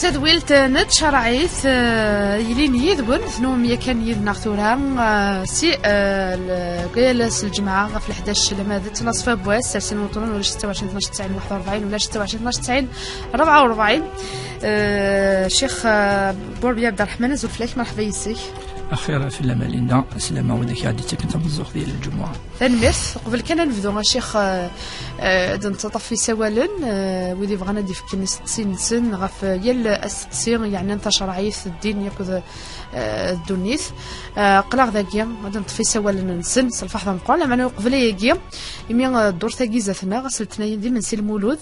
تدويلت نت شرعيت يلين يذبن ثنوم كان يذنا ثورها سي قيلس الجمعة في 11 لما ذات نصف بواس سلسل وطنون ولا 26 12 90 41 ولا 26 12 90 44 شيخ بوربي عبد الرحمن زلفلاك مرحبا يسيك أخيرا في اللمالين السلامة وذاك عادي كنت بالزوق ديال الجمعة تنميرث قبل كان نبدو الشيخ نتطفي سوالا وذي بغانا دي فكني سن غف يل السير يعني انت شرعيث الدين ياخذ الدنيث قلاغ ذاكيا غادي نطفي سوالا نسن الفحص نقول انا قبل ياكيا يمي الدور ثاكي زاتنا غسلتنا يدي من سي المولود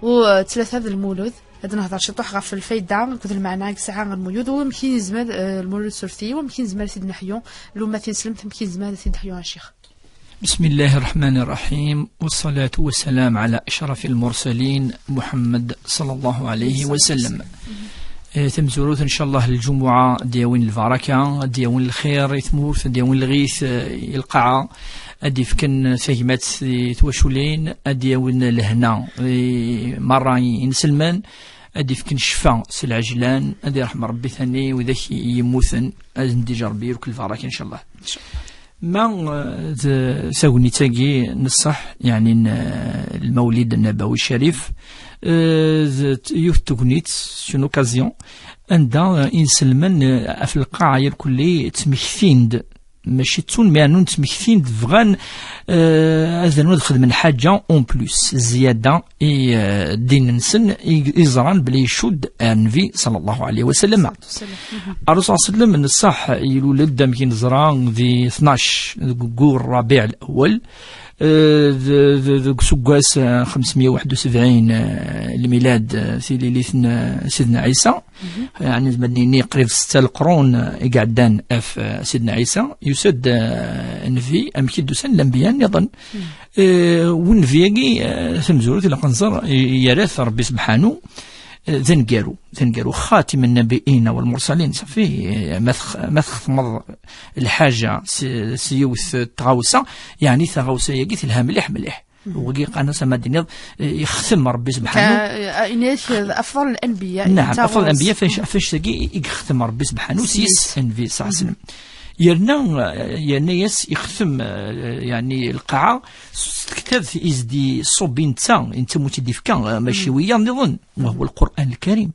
وثلاثه هذا المولود هذا نهضر شي طوح غف الفايده كذا المعنى ساعه المولود ويمكن زمان المولود السرثي ويمكن زمان سيدنا حيون لو ما تنسلمت يمكن زمان سيدنا حيون الشيخ. بسم الله الرحمن الرحيم والصلاة والسلام على أشرف المرسلين محمد صلى الله عليه وسلم. تمزوروث إن شاء الله الجمعة ديوين البركة ديوين الخير يثمورث ديوين الغيث القاعة أدي فكن فهمات توشولين أديوين الهنا مرة ينسلمان أدي فكن شفاء سلعجلان أدي رحمة ربي ثاني وذاك يموثن أزندي جربي وكل البركة إن شاء الله. ما ساوني تاقي نصح يعني المولد النبوي الشريف يوث تغنيت سون اوكازيون عندها انسلمن في القاعه الكلي تمكثين ماشي تون معنون تمكثين فغان هذا نخدم من حاجه اون بلوس زياده دين نسن يزران بلي يشد النبي صلى الله عليه وسلم. الرسول صلى الله عليه وسلم الصح يولد يمكن زران في 12 قور ربيع الاول سكاس 571 الميلاد في ليلة سيدنا عيسى يعني مدنيني قريب 6 القرون قعدان في سيدنا عيسى يسد النبي أمكن دوسان الأنبياء نظن والنبي ثمزورة إلى قنصر يرث ربي سبحانه ذنقارو خاتم النبيين والمرسلين صافي مثخ مض الحاجة سيوث تغوصة يعني تغوصة يقيت لها مليح وقيق أنا سمادين يختم ربي سبحانه أفضل الأنبياء. نعم أفضل الأنبياء فاش تقي يختم ربي سبحانه سيس النبي صلى الله عليه وسلم يرنا يختم يعني القاعة كتاب إزدي صوبين تا انت متدفكا ماشي ويا نظن وهو القرآن الكريم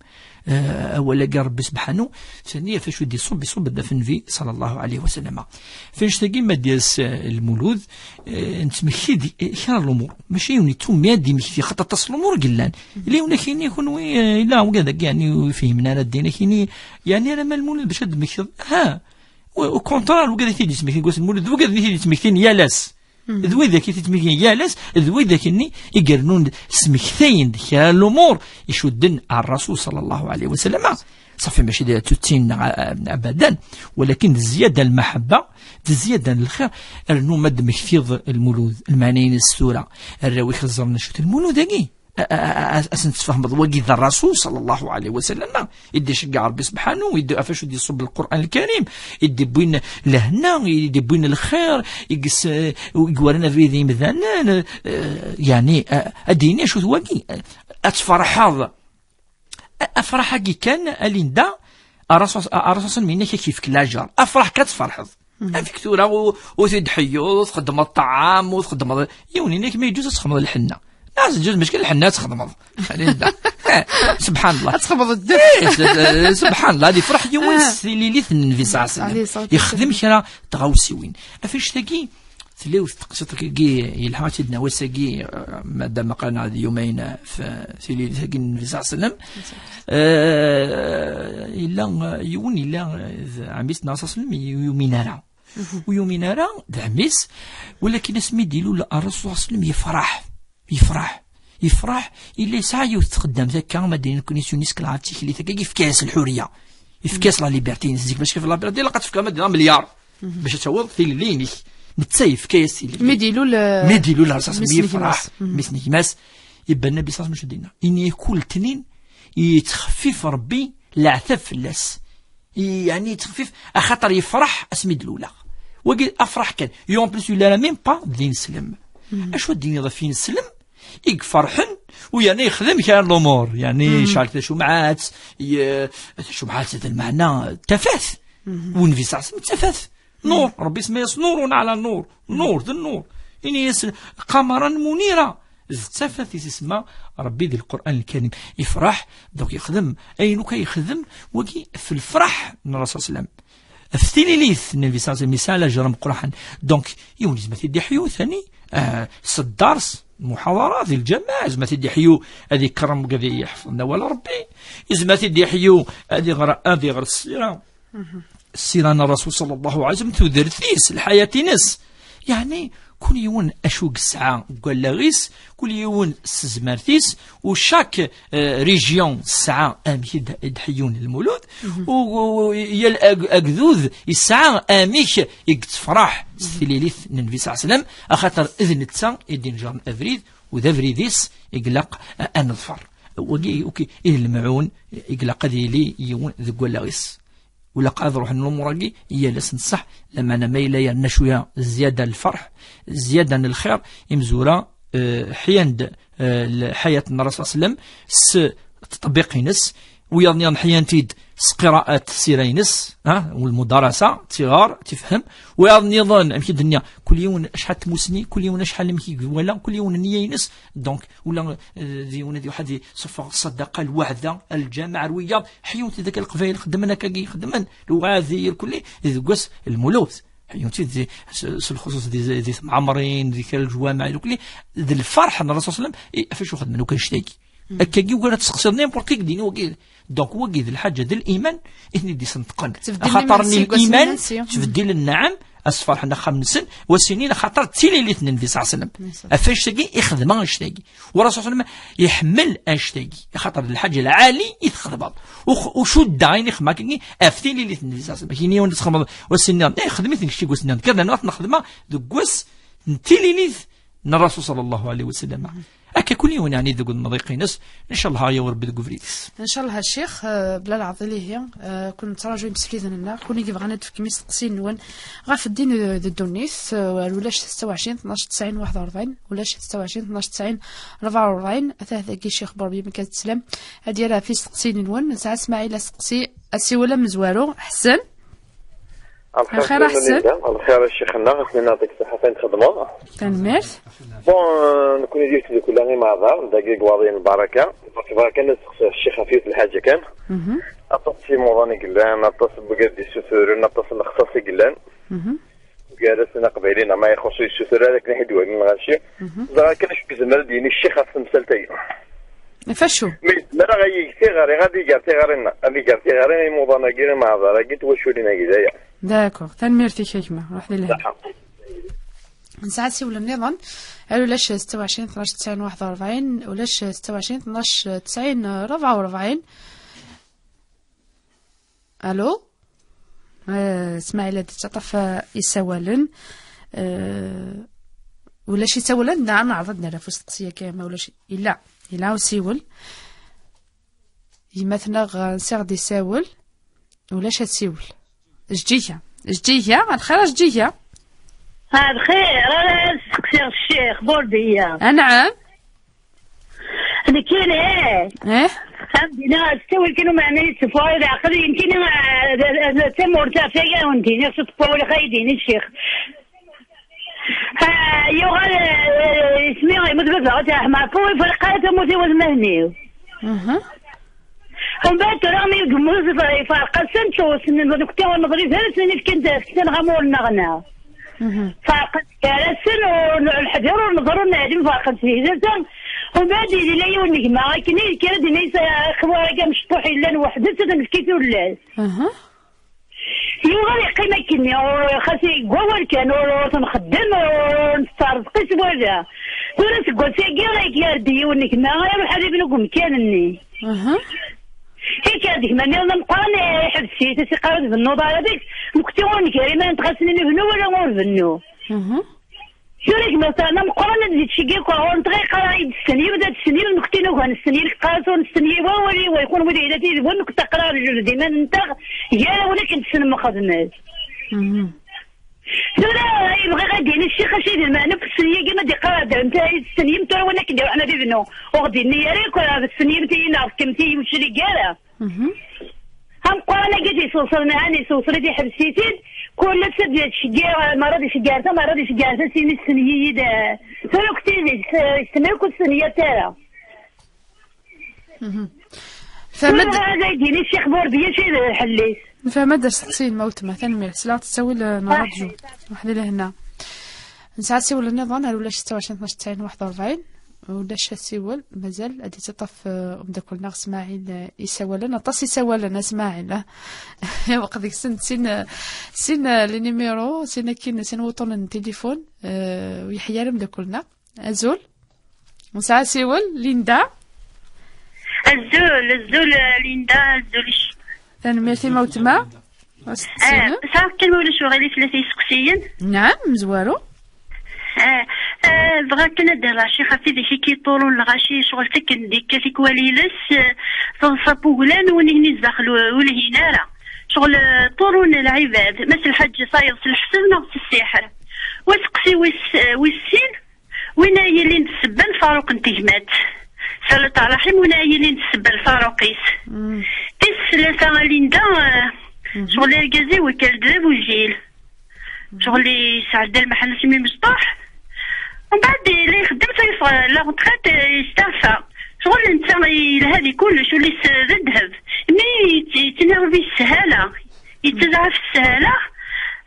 أولا قال ربي سبحانه ثانيا فاش ودي صوب بدا في النبي صلى الله عليه وسلم فاش تلاقي ما ديالس المولود انت مكيد خير الامور ماشي يوني توم دي مكيد خاطر تصل الامور قلان اللي هنا كاين يكون لا وكذا يعني فهمنا انا الدين كاين يعني انا ما المولود باش هاد مكيد وكونترال وكذا تيدي سميتين قوس المولد وكذا تيدي سميتين يالاس ذوي ذاك تيتمكين يالاس ذوي ذاك اني يقرنون سمكتين ديك الامور يشدن على الرسول صلى الله عليه وسلم صافي ماشي دايره تتين ابدا ولكن زياده المحبه زياده الخير انه مد مكثيض المولود المعنيين السوره الراوي خزرنا شوت المولود هكي أسن تفهم وقي ذا الرسول صلى الله عليه وسلم يدي شقع ربي سبحانه ويدي أفاش يدي يصب القرآن الكريم يدي بوين لهنا يدي بوين الخير يقس ويقورنا في ذي مثلا يعني أديني شو ثواقي أتفرح هذا أفرح كي كان أليندا الرسول منك كيف كلاجر أفرح كتفرحض فيك ثورة وتضحيو وتخدم الطعام وتخدم يونينك ما يجوز تخدم الحنة ناس جوز مشكل الحنات تخدم سبحان الله تخبط الدف سبحان الله هذه فرح يونس ليلة النبي صلى الله عليه وسلم يخدم كرا تغوسيوين أفاش تلاقي تلاوث تقصد كي يلحق سيدنا وساقي مادام قالنا هذه يومين في ليلة النبي صلى الله عليه وسلم إلا يون إلا عميسنا صلى الله عليه وسلم يومينارا ويومينارا دعميس ولكن اسمي ديلو الرسول صلى الله عليه وسلم يفرح إلا ساعة يتقدم ذاك ما دين كونيسيونيس كلاتيك اللي ثقي في كاس الحرية في كاس لا ليبرتي نزيك باش كيف لا ليبرتي لقات في كام مليار باش تعوض في الليني نتسيف كاس ميديلو الرصاص يفرح مثني ماس يبقى النبي صلى الله عليه وسلم إني كل تنين يتخفف ربي العثف اللاس يعني يتخفف خاطر يفرح اسمي دلولا وقال افرح كان يوم بلس ولا ميم با دين سلم اشو الدين يضفين السلم يفرحن ويعني يخدم كان الامور يعني شعلت شمعات شمعات هذا المعنى تفاث والنبي صلى الله عليه وسلم تفاث نور ربي سميه نور على النور نور ذا النور يعني قمرا منيرا تفاث يسمى ربي ذي القران الكريم يفرح دوك يخدم اينو كيخدم وكي في الفرح من الرسول صلى الله عليه وسلم فتيليليث النبي صلى الله عليه وسلم مثال جرم قرحان دونك يوم زعما تيدي حيو ثاني الدرس محاضرات الجماعة زعما تيدي حيو هذه كرم كذي يحفظنا ولا ربي زعما تيدي حيو هذه غير السيرة السيرة الرسول صلى الله عليه وسلم تدرثيس الحياة نس يعني كل يوم أشوق الساعة قال لغيس كل يوم سزمارتيس وشاك ريجيون الساعة أميك يدحيون المولود ويا أقذوذ الساعة أميك يتفرح ستليليث النبي صلى الله عليه وسلم أخاطر إذن التسان يدين جرم أفريد وذا فريديس يقلق أن الظفر وكي إيه المعون يقلق ذي يون ذي قال لغيس ولا قادر روح الأمور هي لسن صح لما أنا ميلا يرنا شوية زيادة الفرح زيادة الخير يمزورا حياند حياة الرسول صلى الله عليه وسلم تطبيق نس ويضني حيانتيد قراءة سيرينس والمدرسة صغار تفهم ويضني ظن أمشي الدنيا كل يوم شحال تموسني كل يوم شحال مكي ولا كل يوم نيينس دونك ولا ذي واحد صفة الصدقة الوعدة الجامع الرياض حيوتي ذاك القبائل خدمنا كي خدمن الوغازي الكل ذي الملوث حيوتي ذي الخصوص ذي معمرين ذي الجوامع الكل ذي الفرح أن الرسول صلى الله عليه وسلم فاش واخد منو كنشتاكي أكاكي وقالت تسقسي نيمبورت كي ديني وكيل دونك وكيل الحاجة ديال الإيمان إني دي سنتقن خاطرني الإيمان تبدل النعم أصفر حنا خمسن وسنين خاطر تيليليت النبي صلى الله عليه وسلم أفاش تاقي يخدم اشتاقي والرسول صلى الله عليه وسلم يحمل اشتاقي خاطر الحاجة العالي يتخربط وشد عيني خماكني أفتيليليت النبي صلى الله عليه وسلم كيني وانت تخربط وسنين خدمت نكشي وسنين كذا نخدمها دوكوس تيليليت الرسول صلى الله عليه وسلم أكا كل يوم يعني ذوق المضيقينس إن شاء الله هاي وربي ذوق فريدس إن شاء الله الشيخ بلا العضلية كنت راجل مسكيزا لنا كوني كيف غانا في كميس تقسين نوان غاف الدين ذو الدونيس ولاش 26 12 90 41 ولاش 26 12 90 44 أثاث كي الشيخ بربي من كاد السلام هادي راه في تقسين نوان ساعة اسماعيل سقسي أسي ولا مزوارو حسن الخير أحسن الخير الشيخنا غسني نعطيك الصحة فين تخدموا تنميرت بون نكون ديرت لي كل غير مع دار دقيق واضحين البركة البركة نسقس الشيخ خفيف الحاجة كان أتصل موضاني قلان أتصل بقدي السفر أتصل اختصاصي قلان جالسنا قبيلين ما يخصو السفر هذاك نحيد وين الغاشي زرا كان شو كزمال ديني الشيخ مسلتي فشو لا غادي غارينا اللي قالتي غارينا موضانا قلنا مع دار قلت واش ولينا كذايا داكور تنميرتي حكمة روح لله ساعات سي ولا النظام قالوا لاش 26 12 90 41 ولاش 26 12 90 44 الو اسماعيل هادي تطف يساولن ولاش يساولن نعم عرضنا لا فوس تقسيه كامله ولاش الا وسيول يمثنا غنسير دي ساول ولاش تسيول جدية الخير جدية هاد خير انا سقسي الشيخ بوردية نعم انا كاين ايه عندنا استوي كانوا معني تفاوض عقلي يمكن تم مرتفعه وانتي تفاوض خايدين الشيخ يوغال اسمي مدرسة تاع مع فوي فرقات موتي وزمهني ومن بعد رامي الجمهور فرقة سنتو سنين كنت ونظري ثلاث سنين كنت غامور نغنى فرقة ثلاث سنين والحجر ونظروا نادم فرقة سيدة ومن بعد يدي لي ونجمع كني كانت نيس خوارا كاع مشطوح إلا وحدة تمسكيت ولا يوغالي قيمة كني خاصي قوال كان ونخدم ونستعرض قيس ولا ورا تقول ساقي رايك يا ردي ونجمع غير حبيب لكم كانني هيك هذيك ماني انا نقرا حبسي تسيقارات بالنوضه هذيك نكتبون كريمه نتغسل نبنو ولا غير بنو شوريك مثلا نقرا نزيد شي كيكو ونتغي قرايد السنيه بدات السنيه نكتينو كان السنيه قاسو السنيه وولي ويكون وليداتي يبغون نقرا ديما نتا يا ولكن السن ما خدمات لا يبغى غادي الشيخ شي المعنى في السنيه كما دي قاعده انت السنيه ترى وانا كندير انا بيبنو وغادي نيريك السنيه تينا كمتي وش اللي قاله هم قانا قد يوصل معاني توصل دي حبسيتين كل سد شجار ما رادي شجارته ما رادي شجارته سيني السنيه دا ترى كتير يستمر كل سنيه ترى فمد هذا يجيني الشيخ بورديه شي حليت فمد سقسين موت مثلا ميرس لا تسوي لنا جو واحد لهنا نساعد سيول النظام هل ولا 26 12 41 ولا سيول مازال ادي تطف داك الناغ اسماعيل يسوى لنا طاس يسوى لنا اسماعيل وقت ديك سن لي نيميرو سين كاين سين وطن التليفون ويحيى لهم داكلنا ازول نساعد سيول ليندا الزول ليندا الزول ثاني ميرتي موتما صار كلمة ولا شو غير ثلاثة سقسيين نعم مزوارو بغا كنا دير شي خفي داكشي كيطولون الغاشي شغل سكن ديك فيك وليلس صابو غلان ونهني الزاخل ولهنا شغل طولون العباد مثل الحج صاير في الحسن نغس السحر وسقسي والسين وين يلين تسبن فاروق انتجمات صلى على رحيم وين يلين تسبن فاروقيس ثلاثة ليندا شغل الجازي وكالدرب والجيل شغل سعد المحل سمي مصطاح ومن بعد اللي خدمت في لا غوتريت يستعفى شغل انت هذه كلش ولي الذهب مي تنرفي السهاله يتزعف السهاله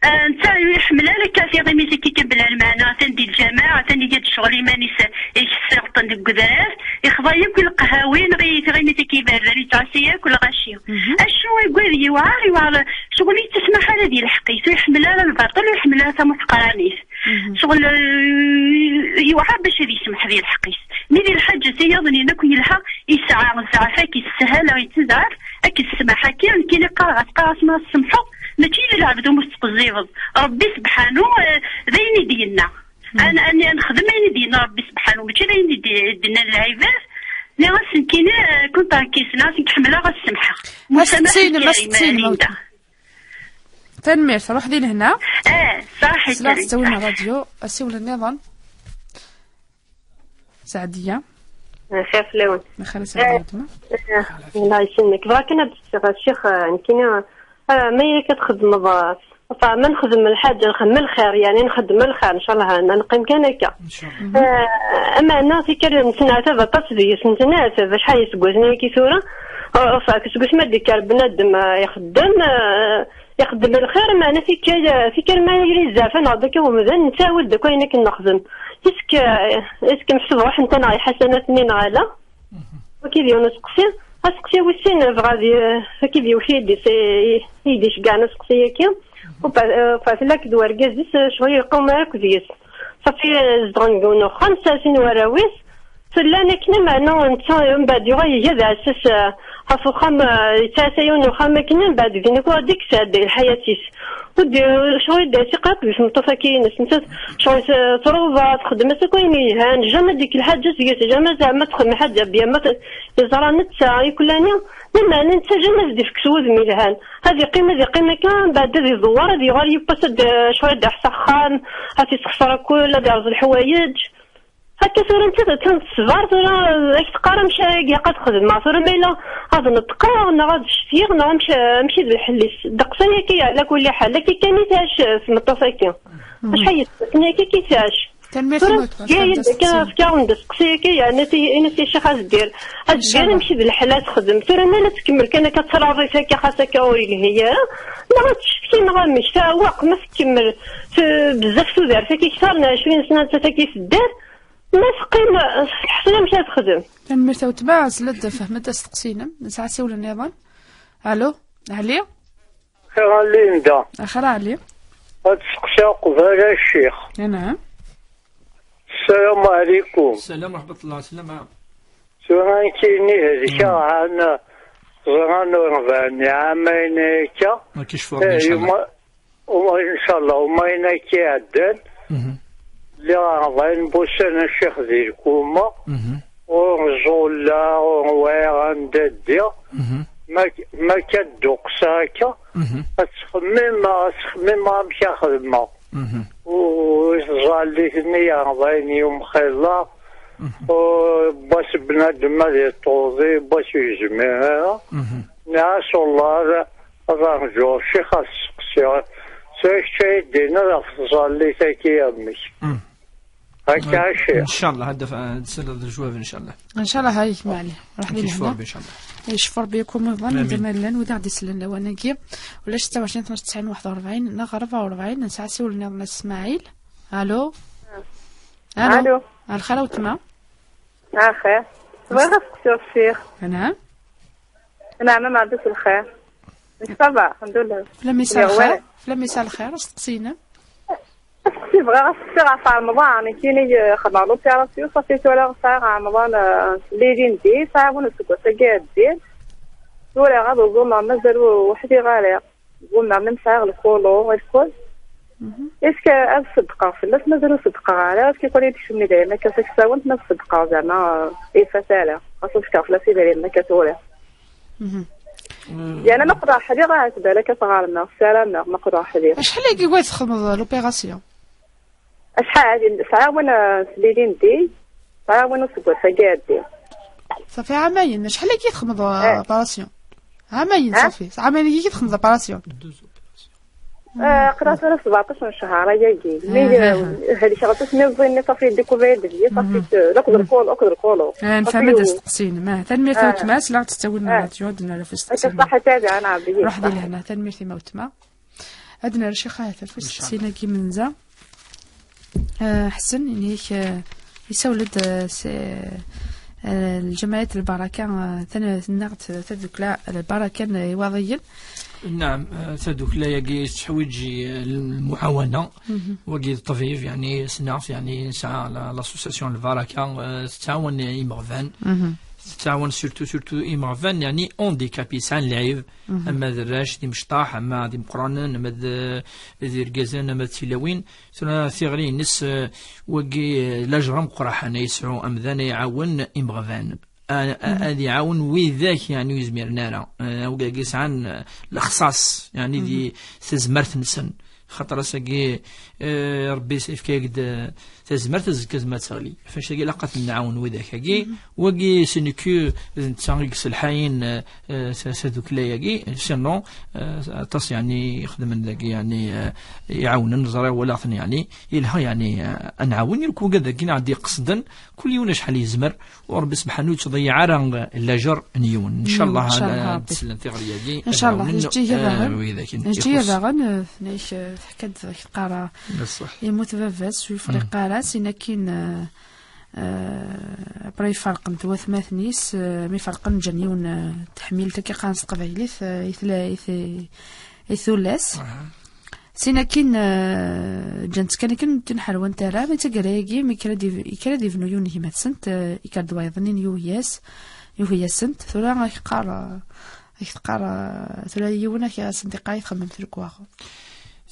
انت يحمل لك في غيمتك كي كبل المعنى تندي الجماعه تندي ديال الشغل مانيس يشسر طن الكذار يخضايا كل قهاوين غيمتك يبرر تعسيا كل غاشيه اشنو يقول يوعر شغل تسمح على ديال الحقيقه ويحمل على الباطل ويحمل على متقرانيس شغل يوعر باش يسمح ديال الحقيقه ملي الحاجه سيظني انك يلحق يسعى زعفاك السهاله يتزعف اكي السماحه كاين قاص ما السمحه ماشي اللي العبد مستقزيض ربي سبحانه ذين ديالنا انا نخدم عيني ديالنا ربي سبحانه ماشي ذين ديالنا العباد اللي غاسنكينا كنت كيسنا نحملها غاسمحها مسكين تنمير روح دي لهنا صح لا تسوي لنا راديو اسيول النظام سعديه خاف لون نخلي سعديه الله يسلمك بغا كنا الشيخ يمكن ما كتخدم ما نخدم الحاجه نخدم الخير يعني نخدم الخير ان شاء الله نقيم كان هكا اما انا في كلمه سنعت بطاط ديال سنتنات باش حايس كوزني كي ثوره فكسكوس ما ديك بنادم يخدم الخير معنا في كلمه يري زعفا نعطيك ومذن نتاول داك وين كنخدم اسك محسوب روح انت ناي حسنات منين غالا وكيدي ونسقسي اسقسي وسين غادي كيدي وحيد يديش كاع نسقسي كي وفاتلاك دوار كازيس شويه يقوم هاك ديس صافي زدغنكونو 5 سنين وراويس فلانا كنا معنا نتا من بعد يغي جا على اساس هافو خام تاسيون وخام كنا من بعد دينكو ديك ساد الحياتيس ودي شويه داسي قاط باش مطفى كاين انت شويه تروفا تخدم سكوين هان جامع ديك الحاجه جامع زعما تخدم حاجه بيا ما يزرا نتا يكلاني لما انت جامع ديك سوز ميلهان هذه قيمه كان بعد هذه الزوار هذه غير يبسد شويه د حسخان هاتي تخسر كل هذه عرض الحوايج هكا صورة انت تنصبر صورة اش تقارا مشي قد خدم مع صورة ميلا هذا نتقرا نغاد الشفير نمشي بالحليس دقسايا كي على كل حال لكن كانيتاش في مطافاكي اش حيت كيفاش كان كان دقسايا كي يعني انت شي خاص دير اجي نمشي بالحلات خدم صورة ما تكمل كان كتراضي فيك خاصك اوري هي نغاد الشفتي نغاد مش فواق ما تكمل بزاف سودار فيك كثرنا 20 سنه حتى كيف الدار ما قيمة حسنا مشات تخدم تنمير تبع سلد فهمت استقسينا نسعسي ولا نظام الو علي خير علي ندا اخر علي تسقسي قبال الشيخ نعم السلام عليكم السلام ورحمة الله السلام سوران كيني هذيك عنا زرانو ربعني عامين هكا كيشفوا ان شاء الله ان شاء الله وما ينكي عدان اللي غادي بوسنا الشيخ ذي الكومة ورزولا ورويغان داديا ما كدوق ساكا تخمم مشي خدمة وزالي ثنية غاين يوم خيلا باش بنادم هذه الطوزي باش يجمعها ناس والله راه شي خاص شي دينا راه زالي تاكي امك هكا شي ان شاء الله هذا سر الجواب ان شاء الله ان شاء الله هاي معلي راح لي يشفر هنا ان شاء الله يشفر بكم ظن زمان ودا غادي يسلن وانا كي ولا 26 12 90 41 نغ 44 نسعى سولنا الناس اسماعيل الو الو الخير وتما خير بغيت نسقسي الشيخ. نعم ما عندوش الخير صافا الحمد لله فلا مساء الخير فلا مساء الخير سقسينا سقسي بغا نسقسي في رمضان كاين خدمة لوبيراسيون صافي ولا صار رمضان ليلي ندير صعب ونسكت كاع دير ولا غادي قلنا مازال وحدي غالي قلنا نمسح الكولو والكل اسك الصدقه فلاش مازالو صدقه على كيقول لي تشمي دايما كاسك ساونت ما الصدقه زعما فساله خاصك فلاش يبان لنا كتولي يعني ما نقدر حدي راه بالك صغارنا سلامنا ما نقدر حدي شحال هي كي تخدم لوبيراسيون شحال ساعه وانا سليلي ندي ساعه وانا سكوت كاع دي صافي عامين شحال كي تخدم لوبيراسيون عامين صافي عامين كي تخدم لوبيراسيون قرات انا 17 شهر ياكي هذه شغلت مزينه صافي ديكوفير ديالي صافي نقدر نقولوا نفهم هذا التقسيم ما تنمير تماس لا تستوينا راديو عندنا في التقسيم صح تابع انا عبدي روح دير هنا تنمير ثما وتما عندنا شي خاطر في التقسيم كي منزا حسن يعني يسولد الجمعية البركة نغت تذوك لا البركة وضيا نعم تذوك لا يجي تحويجي المعاونة وجي الطبيب يعني سنعرف يعني ساعة لاسوسياسيون البركة تتعاون إمغفان تتعاون سورتو إمغفان يعني أونديكابي ساعة العيب أما دراج دي مشطاح أما دي مقرانن أما دي رقازان أما تيلاوين ثغري نس وجي لاجرام قراحنا يسعو أمذان يعاون إمغفان هذا يعاون وذاك يعني يزمرنا لا وقاقيس عن الأخصاص يعني دي تزمرت نسن خاطر ساقي ربي سيف كيقد تزمرت زكازما تغلي فاش كي لقات نعاون وذاك كي وقي سينيكو تسانغيك سلحاين سادوك لا ياكي سينو تص يعني يخدم ذاك يعني يعاون النظرة ولا ثاني يعني يلها يعني نعاون يكون كذا كي نعدي قصدا كل يوم شحال يزمر وربي سبحانه يتضيع رانغ اللاجر نيون ان شاء الله هذا تسلم في غرياجي ان شاء الله نجي باغن نيش حكت قرا يموت بافاس ويفرق قرا سينا كاين بري فرق نتوا ثماثنيس مي فرق جنيون تحميل تكي قانص قبايليث يثلاث سينا كاين جنت كان تنحروا انت راه ما تقرايكي مي كرا ديفنو يوني هما سنت يكاد وايضنين يوياس سنت ثلا يقرا ثلا يونا كي صديقاي خمم في الكواخ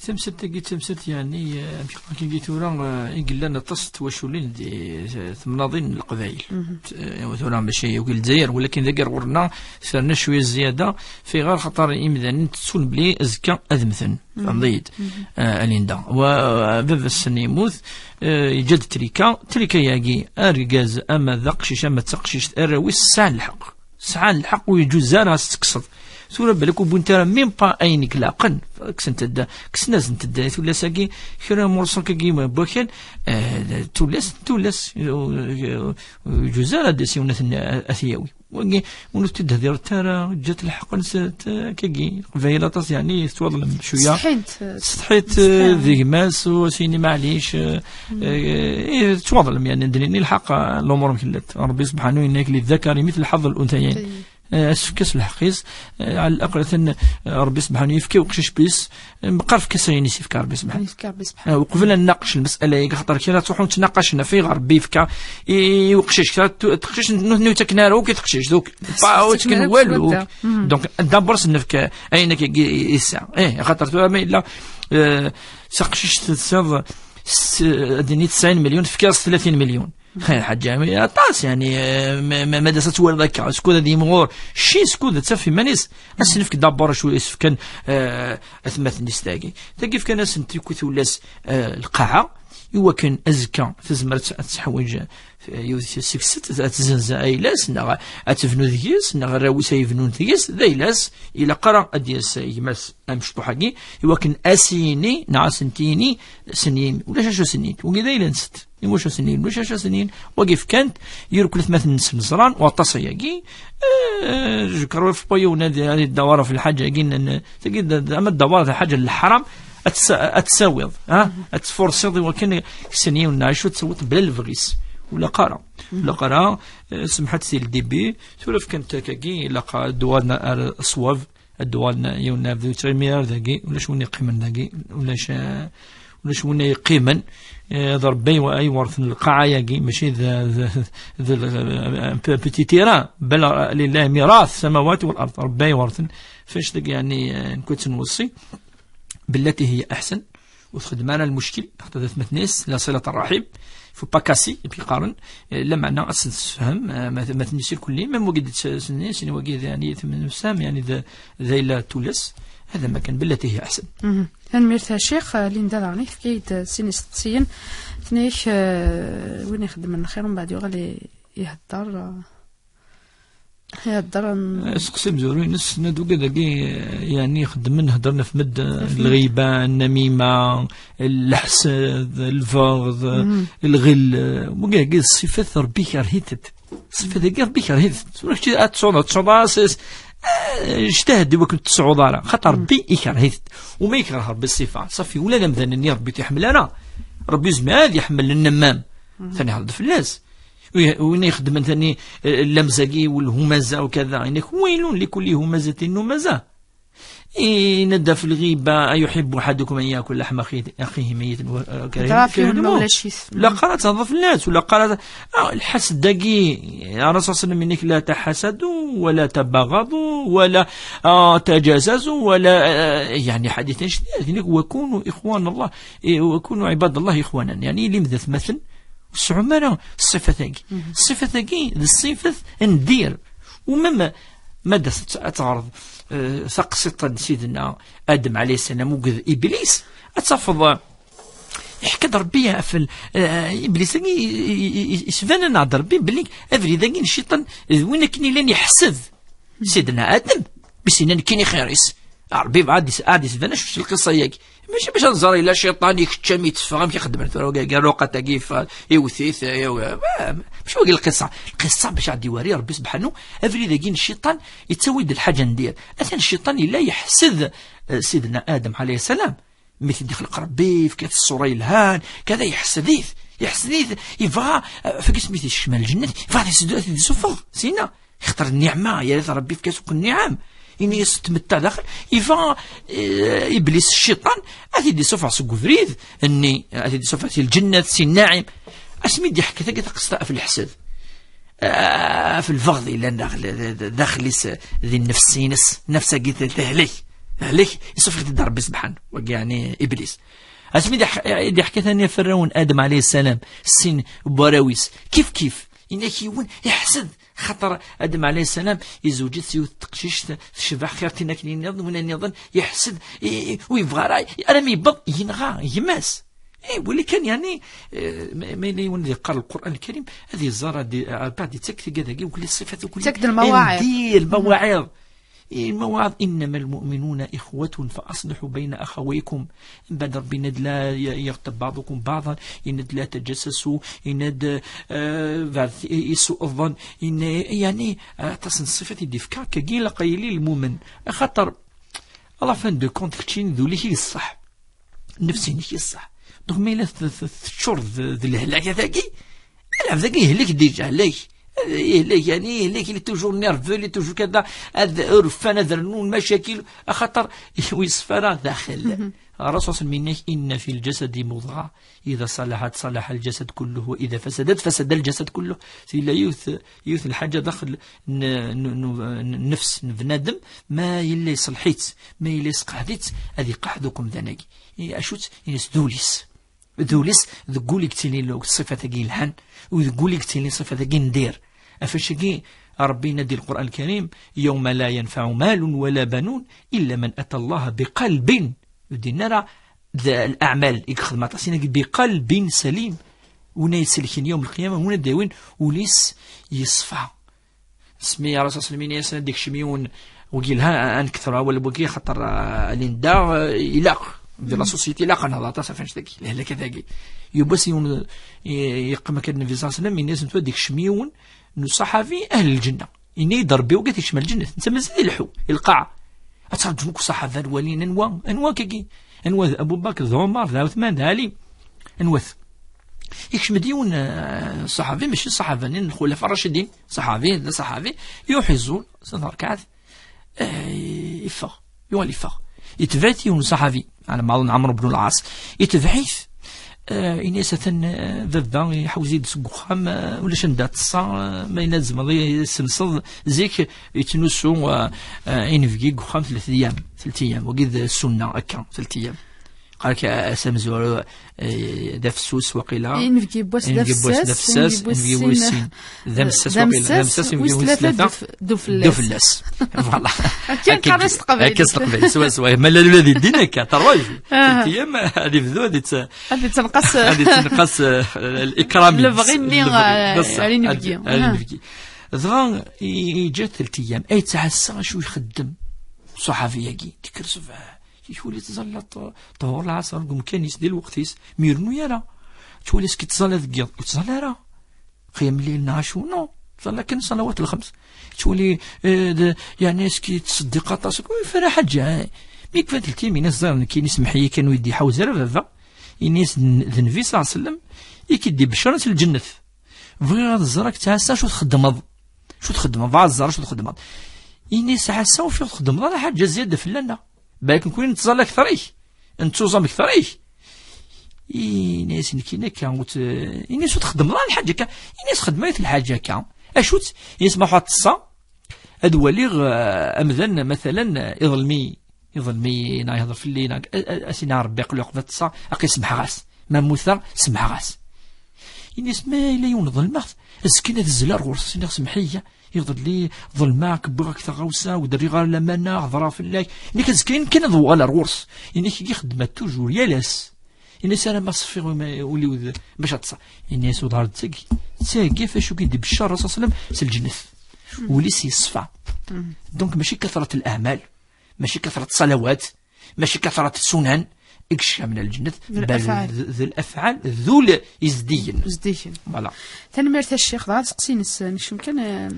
تمسرت يعني كي جيت ورا يقول لنا تصت وشولين دي ثمناضين القبائل ثورا ماشي يقول الجزائر ولكن ذكر ورنا صرنا شويه زياده في غير خطر يمدن تسول بلي ازكى اذمثن فضيد اليندا وباب السن يموت يجد تريكا ياكي ارجاز اما ذقشيش اما تقشيش اراوي ساعه الحق ويجوز راه تقصد سورة بالك وبنتها ميم با أينك لاقن كسناز نتدا ولا ساقي خير مرسل كيما بوكل تولس جزالة دسيونة أثيوي ونفتد هذه التارة جات الحق نسات كي فيلاطاس يعني تواضل شوية سطحيت ذي ماس وسيني معليش تواضل يعني ندريني الحق الأمور مكلت ربي سبحانه إنك للذكر مثل حظ الأنثيين كاس الحقيس على الأقل ربي سبحانه يفكي وقشش بيس مقرف كسرين يفكر ربي سبحانه وقبل أن نناقش المسألة خاطر كي تروحون تناقشنا في ربي يفكا يوقشش تقشش نو تكنارو كي تقشش دوك باو تكن والو دونك دابرس نفك أينك يسع خاطر تو ما إلا سقشش تصاب ديني 90 مليون في كاس 30 مليون حاجة طاس يعني ما دست تولد ذاك سكوذا دي مغور شي سكوذا تسفي مانيس أسنفك دابور شو اسف كان أثمث نستاقي تقف كان أسنتي كوثولاس القاعة يوا كان أزكى تزمر تحوج يوث سكست تزنزا أيلاس نغا أتفنو ذيس نغا راوس يفنون ذيس ذيلاس إلى قرا أديس يمس أمشطو حقي يوا كان أسيني نعسنتيني سنين ولا شو سنين وكذا إلى نست وش سنين وش سنين وقف كانت يركل ثلاث نزران وتصياقي ذكروا في بيونا هذه الدواره في الحاجه قلنا تجد اما الدواره في الحاجه الحرام اتساوض اتفرصد وكان سنين ونعيشوا تسوت بلا الفغيس ولا قرا سمحت سي الديبي سولف كانت كاكي لقى دوالنا صواف الدوالنا يونا ذو تريمير ذاكي ولا شوني قيمن ذاكي ولا شوني قيمن ضربي واي ورث القاعه ياكي ماشي ذا بيتي تيران بل لله ميراث السماوات والارض ربي ورث فاش يعني كنت نوصي بالتي هي احسن وتخدم معنا المشكل حتى ذات مثنيس لا صله الرحم فو باكاسي بيقارن لا معنى اصلا تفهم ما تنسي كلي ما وجد سنيس وجد يعني ثمن سام يعني ذا لا تولس هذا ما كان بالتي هي احسن. هنميرتها الشيخ ليندا لاني في كيد سينيستسين ثنيش وين يخدم من الخير ومن بعد يغلي يهدر سقسم زوري نس ندو كذا يعني خدمنا هدرنا في مد الغيبة النميمة الحسد الفغض الغل وكذا الصفات ربي كرهتت الصفات ربي كرهتت ولكن تصعد اجتهد وكنت تصعد على خاطر ربي يكرهت وما يكره ربي الصفات صافي ولا نمذنني ربي تحمل انا ربي زمان يحمل النمام ثاني هرد في الناس وين يخدم ثاني اللمزقي والهمزه وكذا انك ويل لكل همزه نمزه ندى في الغيبة أيحب أحدكم أن يأكل لحم أخيه ميتا وكرهه لا قالت هذا في الناس ولا قالت الحسد دقي الرسول صلى الله عليه وسلم لا تحسدوا ولا تباغضوا ولا تجاسسوا ولا يعني حديثا شديد وكونوا إخوان الله وكونوا عباد الله إخوانا يعني لماذا مثل السعمانة الصفة ثقي الصفة ندير ومما ماذا تعرض ثقسط سيدنا آدم عليه السلام وقذ إبليس أتصفض يحكى ربي في إبليس يسفانا نعذر ربي بلي أفري ذاكين الشيطان وين كني لين يحسد سيدنا آدم بسنان كيني خيريس ربي عاد يسفانا شوف القصة ياك ماشي باش نزار إلا شيطان يكتشم يتفهم يخدم قالوقة تقيف يوثيث مش واقي القصة باش عاد يوري ربي سبحانه أفري ذاكين الشيطان يتسويد الحاجة ندير أثناء الشيطان لا يحسد سيدنا آدم عليه السلام مثل يخلق ربي في كيف الصورة الهان كذا يحسديث يبغى في كسميث الشمال الجنة يبغى يسدو سوفا سينا يختار النعمة يا ريت ربي في كسوق النعم إني يستمتع داخل يفا إبليس الشيطان أتيدي صفع سوق فريد إني أتيدي صفع الجنة سي الناعم أسمي دي حكي تقدر قصة في الحسد في الفغض إلا داخل ذي النفسينس نفسه قيت تهلي يصفر تدرب سبحانه يعني إبليس أسمي دي حكي ثانية فرعون آدم عليه السلام السين براويس كيف إنك يون يحسد خطر آدم عليه السلام يزوجت سيوت تقشيش شبح خيرتنا كنين يظن يحسد ويبغى أنا ميبض ينغى يماس واللي كان يعني ما يون يقرأ القرآن الكريم هذه الزارة بعد تكتي كذا وكل الصفات وكل تكتي المواعظ المواعظ إنما المؤمنون إخوة فأصلحوا بين أخويكم بعد ربنا لا يغتب بعضكم بعضا إن لا تجسسوا إن يسوء الظن إن يعني تصن صفة الدفكا كجيل قيلي المؤمن خطر الله فان دو كونت كتشين ذولي هي الصح نفسي هي الصح دونك ما إلا تشور ذي الهلاك ذاكي العب ذاكي هلك ديجا هلاك يعني ليك اللي توجور نيرفو اللي توجور كذا هذا عرفان هذا النون مشاكل خطر ويصفر داخل الرسول صلى الله عليه وسلم إن في الجسد مضغة إذا صلحت صلح الجسد كله وإذا فسدت فسد الجسد كله إلا يوث الحاجة داخل النفس بنادم ما يلي صلحيت ما يلي سقعدت هذه قحدكم ذناك أشوت ينس دوليس ذوليس ذقولي كتيني لو صفة كي الحن وذقولي كتيني صفة كي ندير أفاش كي ربي نادي القرآن الكريم يوم لا ينفع مال ولا بنون إلا من أتى الله بقلب ودينا الأعمال يخدم عطاسينا بقلب سليم ونا يسلكين يوم القيامة ونا داوين وليس يصفى اسمي رسول الله ياسنا ديك شميون وقيلها أن كثرها ولا بوكي خطر لندا إلاق ديال لا سوسيتي لا قناه طاس فاش داكي لا كذاكي يبس يقما كان النبي صلى الله عليه وسلم الناس نتو ديك شميون صحابي اهل الجنه اني يضربي وقت يشمل الجنه انت مازال يلحو القاع اترجمك صحابه الولين انوا كي انوا ابو بكر عمر عثمان علي انوث يكشم ديون صحابي ماشي صحابه الخلفاء الراشدين صحابي يحزون صدر ركعات يفق يولي يفق يتفاتي صحابي على ما أظن عمرو بن العاص يتبعيث إناسة ذبا يحوز يدسق خام ولا شندات الصا ما ينزم ضي سمصد زيك يتنسو ينفقي خام 3 أيام وقيد السنة أكا 3 أيام قال لك أسامزور دفسوس وقيلا ينفقي بوس دفساس ينفقي بوسين دمساس وقيلا دمساس ينفقي بوس 3 دوفلاس فوالا كان قبل كاس قبل سوا ما الذي دينا كترواج 3 أيام هذه بذو هذه تنقص الإكرام لبغيني غير نفقي ذغان جات 3 أيام أي تعسى شو يخدم صحفي يجي تكرسف يولي تزلط طهور العصر قم كان يسدي الوقتيس ميرنو يرى تولي سكي تزلط قيض تزلط راه قيام الليل نعشو نو تزلط كان صلوات الخمس تولي يعني سكي تصدق طاسك ويفرح حاجة ميك فات التيمي ناس زار كي نسمحي كانوا يدي حوزة رفافا الناس النبي صلى الله عليه وسلم يكدي بشرة الجنة بغي هذا الزراك تعسى شو تخدم بعض الزرا شو تخدم الناس عسى وشو تخدم هذا حاجة زيادة في اللنا بالك نكون نتزال أكثريه نتوزم أكثريه الناس نكينا كانت الناس تخدم لا الحاجة كا الناس خدمات الحاجة كا أشوت يسمح واحد الصا أدوليغ أمذن مثلا يظلمي نهضر في الليل أسينا ربي يقول يقف الصا أقي سمح غاس ما موثر سمح غاس الناس ما إلا يون ظلمة السكينة الزلار غورس سينا سمحية يغدر لي ظلماك بغاك تغوسا ودري غير لمانا هضرا في الله إني كتسكين كان ضوال الغورس إني كي خدمة توجور يالاس إني سانا ما صفي ولي باش تصا إني سودار تساقي فاش كيدي بالشر الرسول صلى الله عليه وسلم سالجنث وليس يصفى دونك ماشي كثرة الأعمال ماشي كثرة الصلوات ماشي كثرة السنن اكشها من الجنة بل ذو الأفعال ذو يزدين فوالا ثاني مرت الشيخ ضاع تقسينس نشوف كان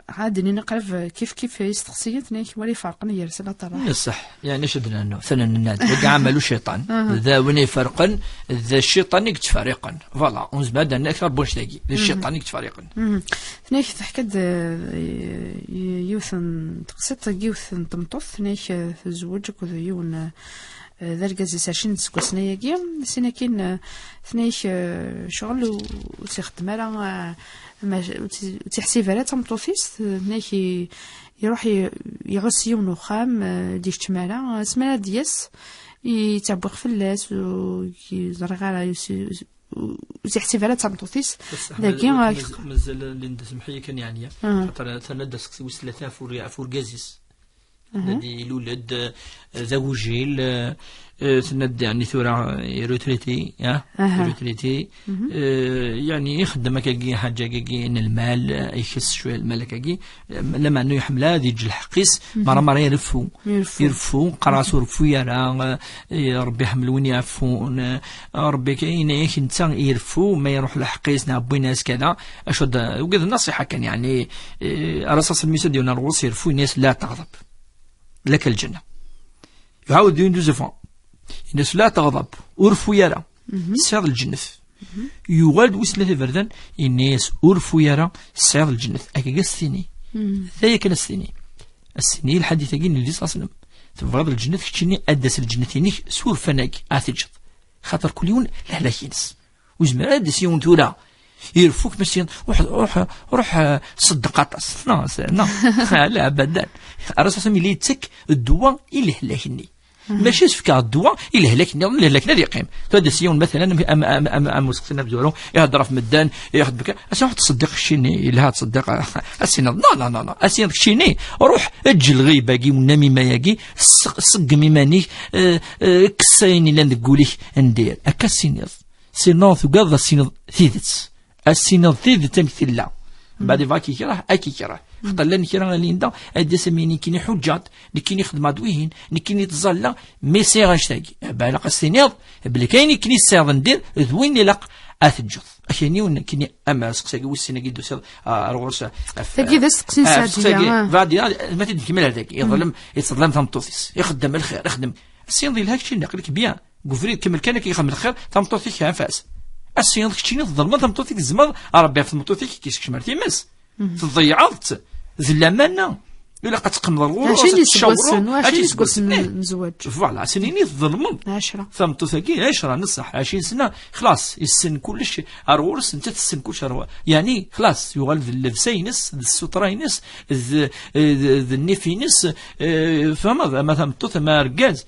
عادني نقرب كيف يستقسيتني ولي فرق يرسل طرح صح يعني شدنا انه ثنا النادي وقع عملوا شيطان ذا وني فرقا ذا الشيطان يكت فريقا فوالا ونزباد ان اكثر بوش تلاقي الشيطان يكت فريقا ثني تحكد يوثن تقسيت يوثن تمطث ثني في زوجك وذيون ذلك ساشين سكوسنيا كي سيناكين ثنيش شغل وتخدم على وتحسيب على تمطوفيس ثنيش يروح يعوس يوم خام ديش تمالا سمالا دياس يتعبق في اللاس ويزرق على وتحسيب على تمطوفيس لكن مازال اللي ندسمحيه كان يعني خاطر تندس سقسي وسلاثه فور غازيس الذي الولد زوجيل سند يعني ثورة روتريتي روتريتي يعني يخدم كاكي حاجة كاكي ان المال يخس شوية المال كاكي لما انه يحمل هذه يجي الحقيس مرة يرفو قراسو رفو يرى ربي يحمل وين يعفون ربي كاين ياك انت يرفو ما يروح الحقيس نعبو ناس كذا اشد وقد النصيحة كان يعني رصاص الميسا ديالنا الغوص يرفو الناس لا تغضب لك الجنة يعاود يندوز فون الناس لا تغضب أرفو يرى سير الجنة يوالد وسلة فردان الناس أرفو يرى سير الجنة أكا السيني ثايا كان السيني الحديثة كين اللي صلى الله عليه وسلم تفرض الجنة كتشني أدس الجنة سور فناك آتجد خاطر كل يوم لا ينس وزمر أدس يوم تورا يرفوك مسيان روح صدق قطاس لا ابدا الرسول صلى الله عليه وسلم يتك الدواء الا هلاكني ماشي تفكر الدواء إلا هلاك نادي يقيم هذا سيون مثلا أم مسقسنا بزورو يهضر في مدان ياخذ بك أسي واحد تصدق الشيني إلا تصدق أسينا لا أسينا الشيني روح أجل غيبة كي والنميمة ياكي صق ميماني كسيني لا نقولي ندير أكا السينيض وقاض السينيض ثيدت السينيض ثيدت تمثيل لا بعد فاكي كراه أكي كراه خطر لاني كرا ليندا ادي سميني كيني حجات كيني خدمه دويهين كيني تزلا مي سيغاش تاكي بالاق السينيض بلي كاين كيني السيغ ندير ذوين لق اثجض اكيني كيني اما سقساكي وسينا كيدو سيغ رغوس تاكي ذا سقسين ساديه بعد ما تدي كمل هذاك يظلم تمطوثيس يخدم الخير يخدم السينيض لهاك الشيء نقول لك بيان قفريد كمل كان كيخدم الخير تمطوثيك كان فاس السينيض كشتيني تظلم تمطوثيك الزمر ربي في تمطوثيك كيسكش مرتي مس تضيعت زلمنا إلا قد تقنض الغروس عشان يسقسن نزواج فوالا سنين يظلمون 10 ثمتو ثقيل 10 نصح 20 سنة خلاص يسن كلش أرورس انت تسن كلش يعني خلاص يغال الذسينس السطرينس النفينس فما مثلا ثمتو ما رجاز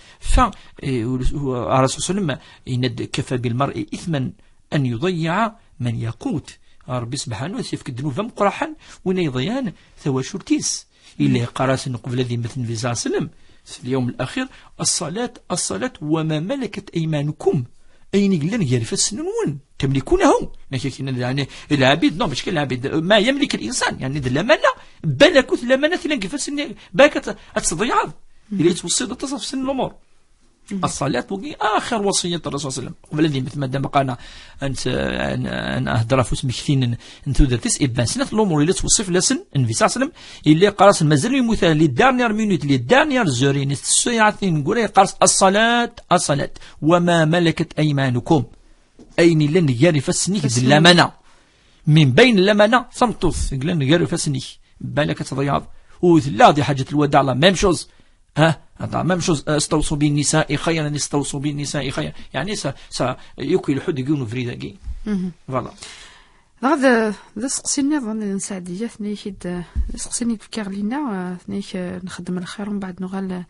الرسول صلى الله عليه وسلم يند كفى بالمرء إثما أن يضيع من يقوت ربي سبحانه يسيفك الذنوب مقرحا وين يضيان ثوا شرتيس إلا قراس قبل ذي مثل في سلم في اليوم الأخير الصلاة وما ملكت أيمانكم أين قلنا يعرف السنون تملكونه يعني العبيد مش كالعبيد ما يملك الإنسان يعني ذا لمنة بلكت لمنة لنك فسن باكت أتصضيع إلى توصيد تصف سن الأمور الصلاة وقي آخر وصية الرسول صلى الله عليه وسلم قبل الذي مثل ما دام قالنا أن أهدر فوس مكثين أنتو ذاتيس إبان سنة الأمور اللي توصف لسن النبي صلى الله عليه وسلم اللي قارس المزل يمثل للدارنير مينوت للدارنير زورين السيعتين نقول قارس الصلاة وما ملكت أيمانكم أين لن يعرف السنيك اللمنة من بين اللمنة ثمطوث لن يعرف السنيك بالك تضيع ولا دي حاجة الوداع الله ممشوز ما مش استوصوا بالنساء خيرا استوصوا بالنساء خيرا يعني يكوي الحد يقولوا فريدا كي فوالا هذا سقسيني ظن نساعديه ثني كيد سقسيني تفكر لينا ثني نخدم الخير ومن بعد نغال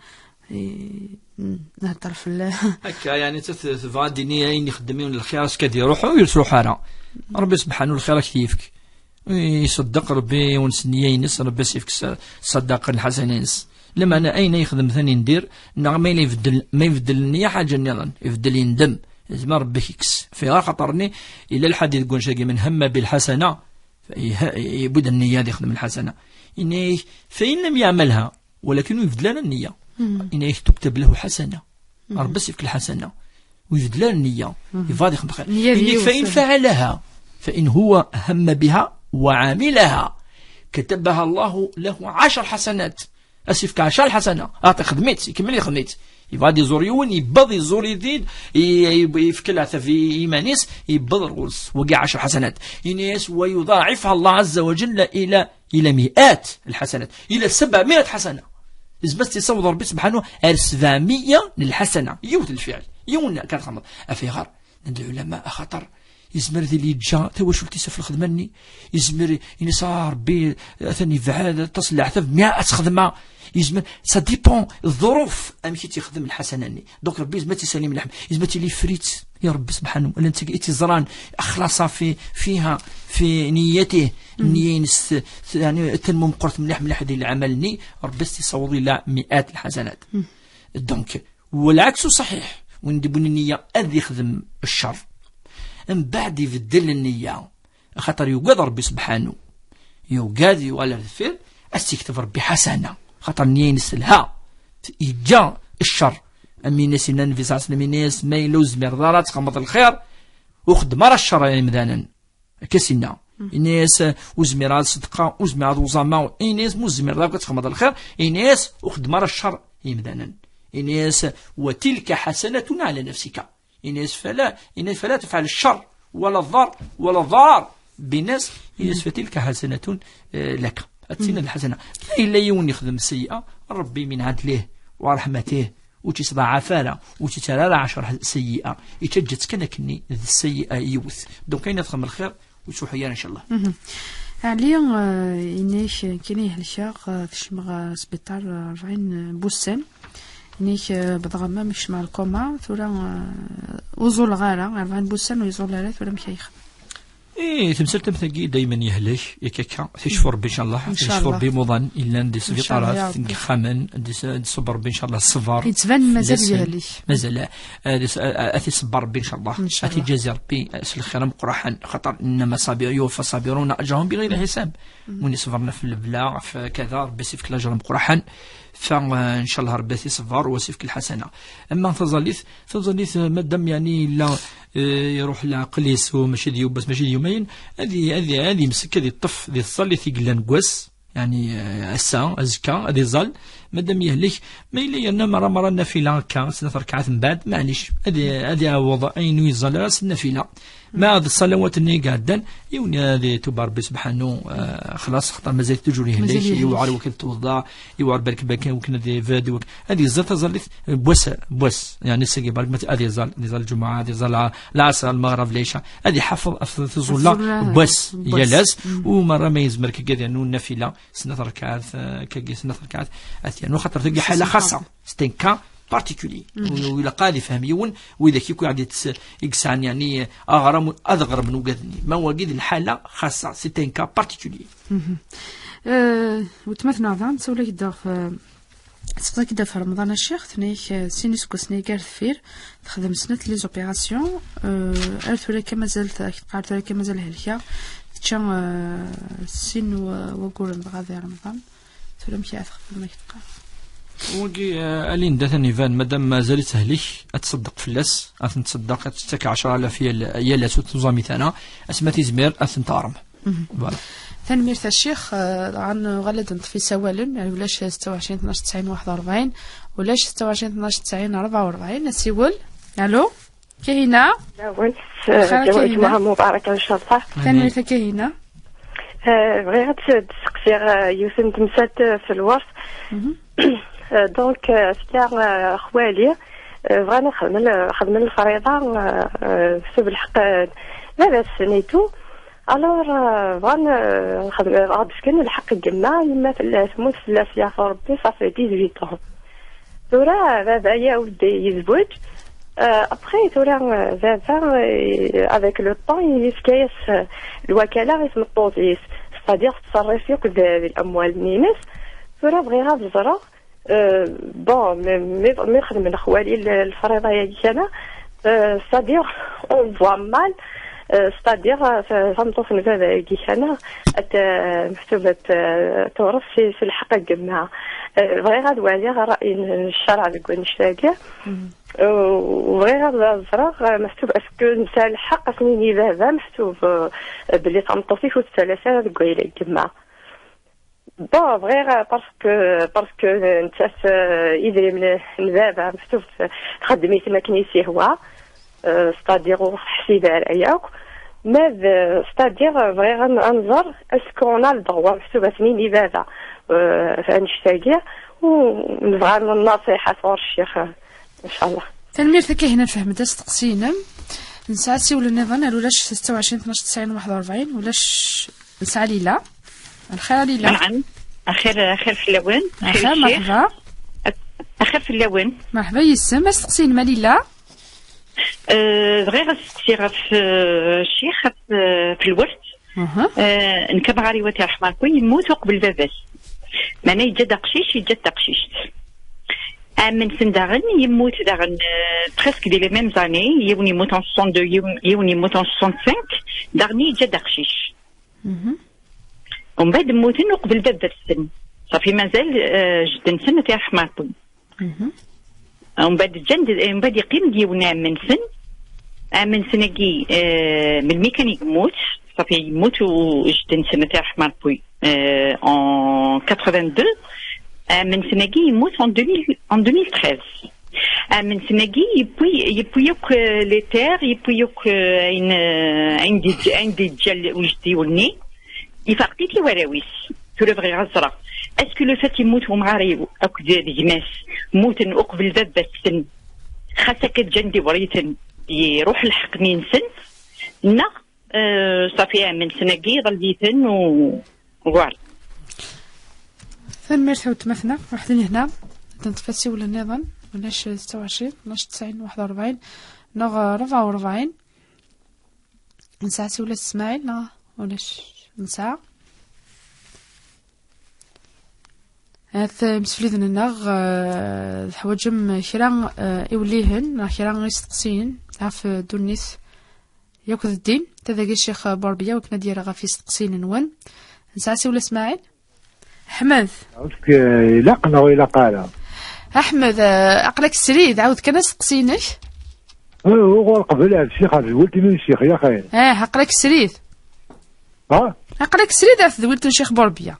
نهضر في هكا يعني تفاديني يخدمون الخير اش كدير يروحوا يرسلوا حاره ربي سبحانه الخير كيفك يصدق ربي ونسنيه ينس ربي سيفك صدق الحسنينس لما أنا أين يخدم ثاني ندير نعم ما يفدل النية حاجة نيران يفدل يندم زعما ربي يكس في غير خطرني إلا الحديث يقول شاقي من هم بالحسنة يبدا النية يخدم الحسنة إنه فإن لم يعملها ولكنه يفدل النية إنه تكتب له حسنة ربي يفك الحسنة ويفدل النية يفاد يخدم خير إنك فإن فعلها فإن هو هم بها وعاملها كتبها الله له 10 حسنات أسيفك 10 حسنة خدمت يكمل خدمت يبغى يزور يون يبغى يزور يزيد يفكلها في إيمانيس يبغى الغرس وقع 10 حسنات ينيس ويضاعفها الله عز وجل إلى مئات الحسنات إلى 700 حسنة إذا بس تصور ربي سبحانه 700 للحسنة يوت الفعل يون كان خمر أفي غار عند العلماء خطر يزمر ذي اللي جا تو شو تيسف الخدمني يزمر إني صار بي ثاني فعال تصل عثف 100 خدمة يزمر سا ديبون الظروف أمشي تخدم الحسناني دوك ربي زمتي تسلم اللحم يزمتي لي فريت يا رب سبحانه ولا انت اتزران اخلص فيها في نيته النية يعني تنمو مقرت من لحم لحد اللي عملني ربي يصوضي لا مئات الحسنات دونك والعكس صحيح وين دبون النية أذ يخدم الشر من بعد يبدل النية خاطر يوقظ ربي سبحانه يوقظ يوالى الفعل استكتب ربي حسنة خاطر النية نسلها يجا الشر أمي ناس في ساعة الناس ما يلوز مرضات خمط الخير وخدم مرة الشر يعني مذانا كسينا الناس وزميرات صدقة وزميرات وزما الناس مزميرات خمط الخير الناس وخدم مرة الشر يمذانا الناس وتلك حسنة على نفسك الناس فلا تفعل الشر ولا الضار بالناس الناس فتلك حسنة لك أتسين الحسنة إلا يون يخدم السيئة ربي من عدله ورحمته وتضاعف له وتترى 10 سيئة يتجد كنكني السيئة يوث دونك كاين تخدم الخير وتشوف حيانا إن شاء الله. عليا إناش كاين هالشاق تشمغ سبيطار 40 بوسان نيك بضغما مش مع الكوما ثورا وزول غالا 40 بوسان ويزول لا ثورا مكيخ ايه تمثل تمثل دايما يهلك يكاكا تشفر بان شاء الله تشفر بمضان الا ندي سبيطارات خامن ندي صبر بان شاء الله الصفار يتبان مازال يهلك مازال اتي صبر بان شاء الله اتي جازي ربي الخير مقرحا خاطر انما صابر يوفى صابرون اجرهم بغير حساب وني صبرنا في البلاع في كذا ربي يسيفك الاجر مقرحا فان شاء الله ربي يصبر ويسيفك الحسنه. اما تظليث مادام يعني لا يروح العقل يسو ماشي ديو بس ماشي يومين هذه مسك هذه الطف ذي تصلي ثقلا نقوس يعني الساعة أزكى هذه ظل مادام يهلك ما إلا أن مرة النافلة هكا 3 ركعات من بعد معليش هذه وضعين ويظل راس النافلة مع هذه الصلوات اللي قاعدين يوني هذه تبار ربي سبحانه خلاص خطر مازال تجري يهلك يوعر وكل توضع يوعر بالك باكا وكن هذه فاد هذه زلت ظلت بوس يعني سقي بالك هذه ظل الجمعة هذه ظل العصر المغرب ليش هذه حفظ تظل بوس يلاس ومرة ما يزمرك كذا إنه النافلة 3 ركعات كجي 3 ركعات أثيان وخطر تلقى حالة خاصة ستينكا بارتيكولي ولا قاعد يفهم يون واذا كي قاعد يكسان يعني اغرب من وقدني ما هو قد الحاله خاصه سيتين كا بارتيكولي وتمثلنا ظن سولا كدا سبقا كدا في رمضان الشيخ ثنيك سينيسكو سنيكار ثفير تخدم سنه لي زوبيراسيون عرفت ولا كما زالت قالت ولا كما زال هلكا تشان سين وقول غادي رمضان ثم كيعرف ما كتبقى وكي الين داتني فان مادام مازال تهلك اتصدق فلاس اتصدق تستك 10000 يا توزامي ثنا اسمتي زمير اثنتارم فوالا ثاني ميرث الشيخ عن غلد في سوالن يعني ولاش 26 12 90 41 ولاش 26 12 90 44 نسيول الو كاينه جمعة مباركة ان شاء الله. ثاني ميرث كاينه بغيت تسقسي يوسف تمسات في الورث دونك فيا خوالي بغانا خدم الفريضه في بالحق لاباس نيتو الوغ بغانا نخدم غاد كان الحق الجماعه يما تموت في الاسيا ربي صافي 18 ثورا بابا يا ولدي يزوج ابخي ثورا بابا افيك لو طون يسكايس الوكاله اسم الطوطيس ستادير تصرف ياك بالاموال نينس ثورا بغيها بزرا بون مي خدم الخوالي الفريضه هذيك انا ستادير اون فوا مال ستادير فهمتوش نبدا هذيك انا مكتوبه تورث في الحق الجماعه بغي غاد والي راي الشرع اللي نشتاقه وبغي غاد الفراغ مكتوب اسكو نسال الحق سنيني بابا مكتوب باللي تمطوفي في الثلاثه تقول الجماعه بون فغير باسكو نتاس يدري من بابا مكتوب تخدمي تما كنيسي هو ستادير حسيبه عليا ماذ ستادير فغير ننظر اسكو انا الضغوه مكتوبه سنيني بابا فنشتاقيه ونبغى النصيحه صور الشيخ ان شاء الله. تنمير ثكي هنا نفهم داس تقسينا نسعسي ولا نظن ولاش 26 12 90 41 ولاش نسعى ليلى الخير ليلى. نعم اخر في اللون مرحبا اخر في اللون مرحبا يسم استقسين ما ليلى غير استقسي في الشيخ في الورث نكب غاري وتي رحمه الله يموت قبل باباس معناه يجا دقشيش من سن داغن يموت داغن بريسك دي لي ميم زاني يوني يموت en 62 يوني يموت en 65 داغني يجا دقشيش ومن بعد موتن وقبل باب السن صافي مازال جدا سنة يا رحمة الله ومن بعد من بعد يقيم ديونا من سنة من مي كان يموت صافي يموت وجدا سنة يا رحمة الله en 82 من سنة يموت en 2013 من سنة يبويوك لي تير يبويوك عندي ديال وجدي ولني يفقدتي وراويس تلفغي غزرة اسكو لو فات يموت ومعاري اكو ديماس موتن اقبل باب السن خاصك تجندي وريتن يروح الحق من سن نا صافي من سنقي ظليتن وغوار ثم مرثو تمثنا وحدين هنا تنتفسي ولا نظن ولاش 26 12 90 41 نغ 44 نساع سي ولا اسماعيل لا ولاش نساع هاث مسفليدن النغ حواجم كرا يوليهن كرا يستقسين عف دونيث ياكل الدين تذاقي الشيخ باربيا وكنا ديرا غا في استقسين نوان نساع سي ولا اسماعيل احمد لقنا ولا قال احمد عقلك سريد عاود كان سقسينك هو قبل هذا الشيخ ولتي من الشيخ يا خير عقلك سريد عقلك سريد ولت الشيخ بوربيا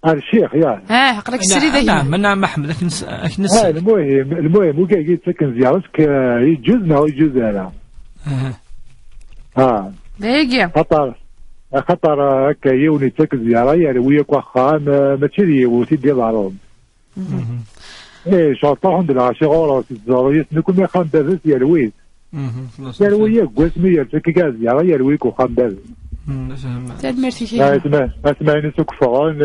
هذا الشيخ يا عقلك سريد نعم احمد اكنس المهم هو كاين يتسكن زيارتك يجوزنا ويجوز هذا دايقيا خطر هكا يوني تسكن زياره يعني وياك واخا ماشي لي وسيدي ضروري شغل طاحون دلا شغل الزوريس نكون ما خام بابس يا لويس يا لويا قسمي يا تكا زياره يا لويك وخام بابس تدمرتي فيها اسمعني سوق فران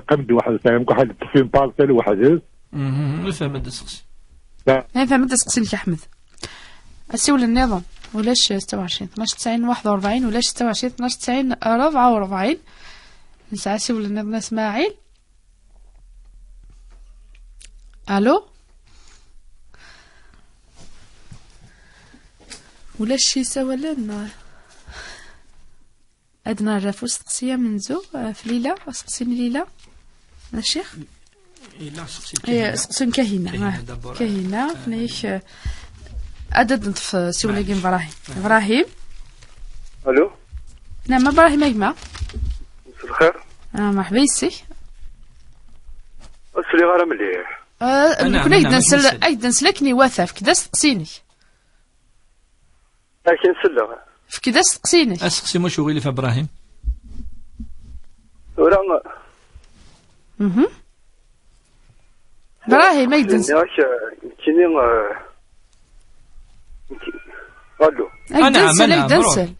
قمد واحد ساعه ممكن واحد في بارسل واحد نفهم الدسقس فهم الدسقسين يا احمد اسيول النظام ولاش 26 12 90 41 ولاش 26 12 90 44 نساع اسيول النظام اسماعيل الو ولاش شي سوالنا ادنا رافو سقسيه منزو في ليله سقسيني ليله الشيخ لا سقسين كهينه فنيش عدد في سوليكين ابراهيم الو نعم ابراهيم ايما مساء الخير مرحبا يسي اسلي غير مليح كنا ايضا نسلكني واثف كدا سقسيني لكن سلغ في كدا سقسيني اسقسي مو شغلي في ابراهيم ولا ابراهيم ايضا كيني الو ايضا نسل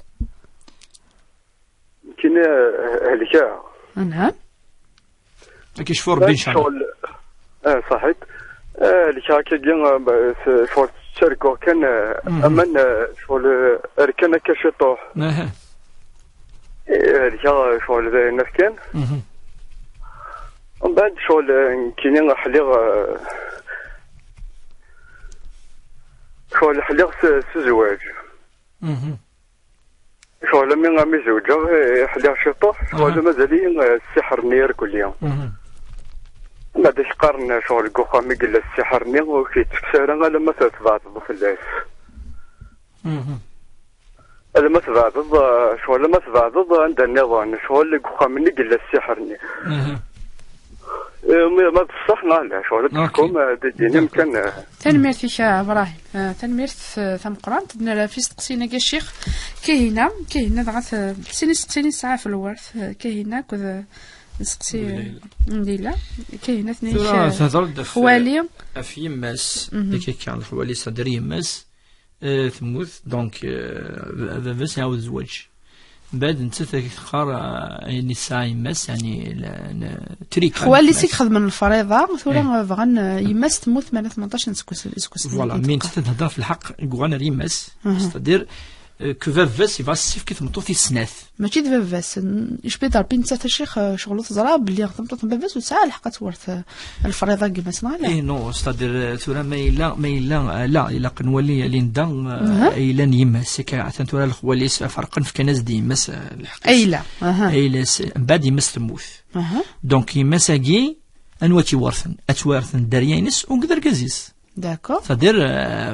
كيني هلكا نعم كيشفور بين شهر صحيح هلكا كيجي فور شركة كان أمن شغل أركان كشطوح هلكا شغل ذا نفكان ومن بعد شغل كيني حليغ شغل حليغ سزواج شغل من غامي زوجة حليغ شطوح شغل مازالين السحر نير كل يوم ما داش قارن شغل قوخا ميقل السحر نير وكي تفسيرا لما تتبعض في اللاس لما تبعض شغل لما تبعض عند النظام شغل قوخا ميقل السحر نير ما تصحنا لا شغل تكون ديني مكان تنميرت يا ابراهيم تنميرت ثم قران تدنا في سقسينا كاع الشيخ كاينه ضغط سيني ساعه في الورث كاينه كذا نسقسي نديلا كاينه اثنين خوالي في يماس اللي كان الخوالي صدر يماس تموت دونك بس يعاود زواج بعد انت تختار يعني الساعه يماس يعني تريك خوالي سيك خدم من الفريضه ثم بغان يماس تموت 18 سكوس فوالا مين تهضر في الحق يقولنا يماس صدر كو فافاس يبغى السيف كي تمطو في السناث ماشي فافاس اش بيدار بين تاع الشيخ شغلو تزرا بلي تمطو فافاس وساعه لحقت ورث الفريضه كيما سنا لا نو ستادير ثورا ما لا الا قنولي اللي ندان الا يماس كاع ثورا الخوالي فرقا في كناز دي يماس ايلا ايلا بعد يماس تموت دونك يماس كي انواتي ورثن اتوارثن داريانس وقدر كازيس داكور صدير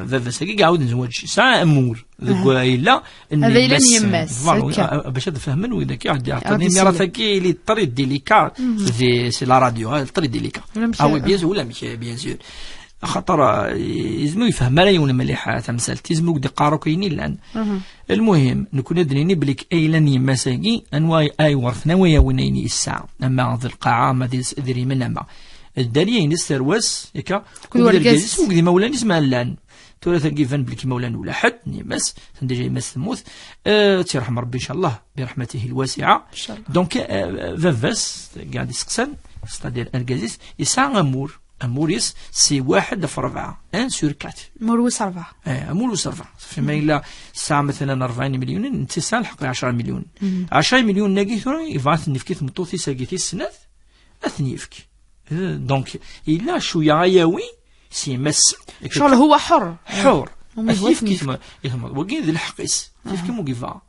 فاساكي قاعد نزوج ساعه امور ذوك الا هذا الا يماس باش تفهمن واذا كي يعطيني ميراثكي لي طري ديليكا سي لا راديو طري ديليكا او بيان ولا ماشي بيان سور خاطر يزمو يفهم لا يونا مليحه تمثال تيزمو دي قارو كاينين الان المهم نكون ادريني بليك ايلان يماساكي انواع اي ورثنا ويا وينيني الساعه اما ذي القاعه ما ديري من اما الداليه نسترواس ياك كل دي مولاني اسمها لان ثلاثه كيفان بلي مولان ولا حد نيماس ديجا يماس تموت تيرحم ربي ان شاء الله برحمته الواسعه دونك فافاس قاعد يسقسن ستادير الكازيس يسعى امور موريس سي 1 في 4 1 سور 4 مروس 4 موريس 4 فيما إلا الساعة مثلا 40 مليون انت سالحق 10 مليون 10 مليون ناقي ثورا يبعث نفكي ثمطوثي ساقيتي السنات اثني يفكي دونك إلا شوية غياوي سي مس شغل هو حر يفكي ثم وكين ذي الحقيس يفكي مو كيفا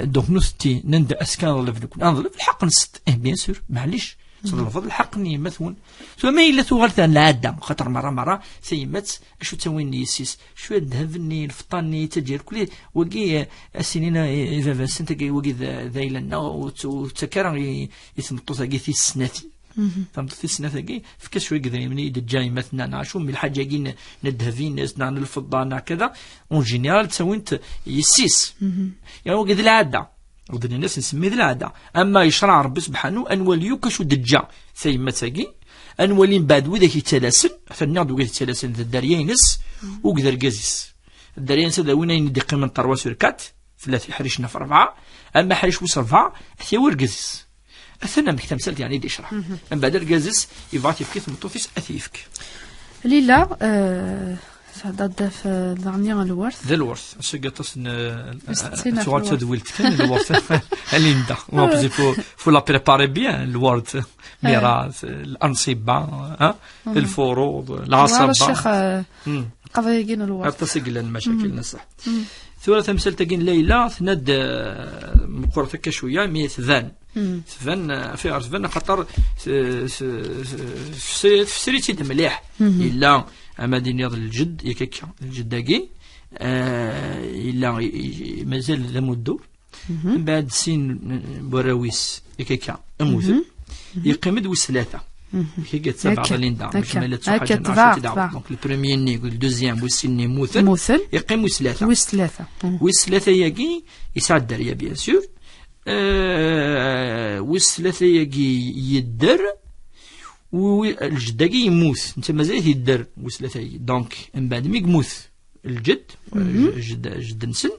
دونك نثتي نند اسكان ظلف نكون انظلف الحق نست بيان سور معليش صدر الحق ني مثون ثم الا ثغلت العاده خاطر مره سيمات شو تسوين يسيس شو الذهبني الفطاني تجير كل وكي السنين اذا سنتك وكي ذايلنا وتكرر يثمطو ثقيتي السناتي فهمت السنة ثقي فكاش شوي كذا مني جاي مثلا نعشو من الحاجة جينا ندهفين ناس نعن الفضة كذا اون جينيرال تسوينت يسيس يعني وقد العادة وقد الناس نسمي ذي العادة اما يشرع ربي سبحانه انوليو كشو دجا ثيما ثقي انولين بعد وذاك يتلاسن فنعد وقد يتلاسن ذا الداريينس وقد القازيس الداريينس هذا وين يدقي من طروا سركات ثلاثة حريشنا في 4 اما حريش وص 4 ثيور قازيس أثناء مكتب سلت يعني دي شرح من بعد الجازس يبعث في كيف مطوفيس أثيفك ليلا ضد في ضعنيا الورث ذا الورث شقة تصن سؤال تدولت كان الورث الليندا ما فو لا بريباري بيان الورث ميراث الأنصبة الفروض العصبة الشيخ قضايا الورث تصقل المشاكل نصح ثورة تمثل تجين ليلى ثند مقرتك شوية ميت ذان ثفن في أرثفن خطر في سريتي مليح إلا أما دينيض الجد يكيكا الجداقي إلا مازال ذا مدو بعد سين براويس يكيكا أموثن يقيمد وثلاثة هي قد 7 ليندا مش مالت حاجة نعرف تدعو دونك البريمير نيغ الدوزيام والسيني موثن يقيم وثلاثة يجي يسعد دريا بيان سور وثلاثة يجي يدر والجداقي يموت انت مازال يدر وثلاثة يجي دونك من بعد ما يموت الجد جد نسن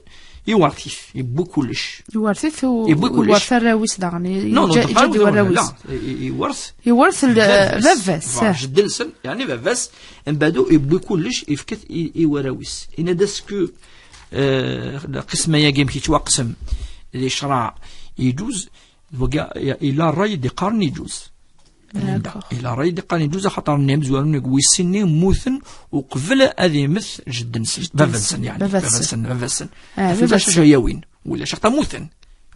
يورث يبو كلش يورث الراويس دعني جد الراويس يورث الفافاس جد نسن يعني فافاس من بعدو يبو كلش يفكت يوراويس ان داسكو قسمه يا جيم كي توقسم اللي شرع يجوز الى الراي دي قرن يجوز الى الراي دي قرن يجوز خاطر نمز ونقوي السني موثن وقبل هذه مثل جد نسن فافاسن يعني فافاسن فافاسن يوين ولا شخطه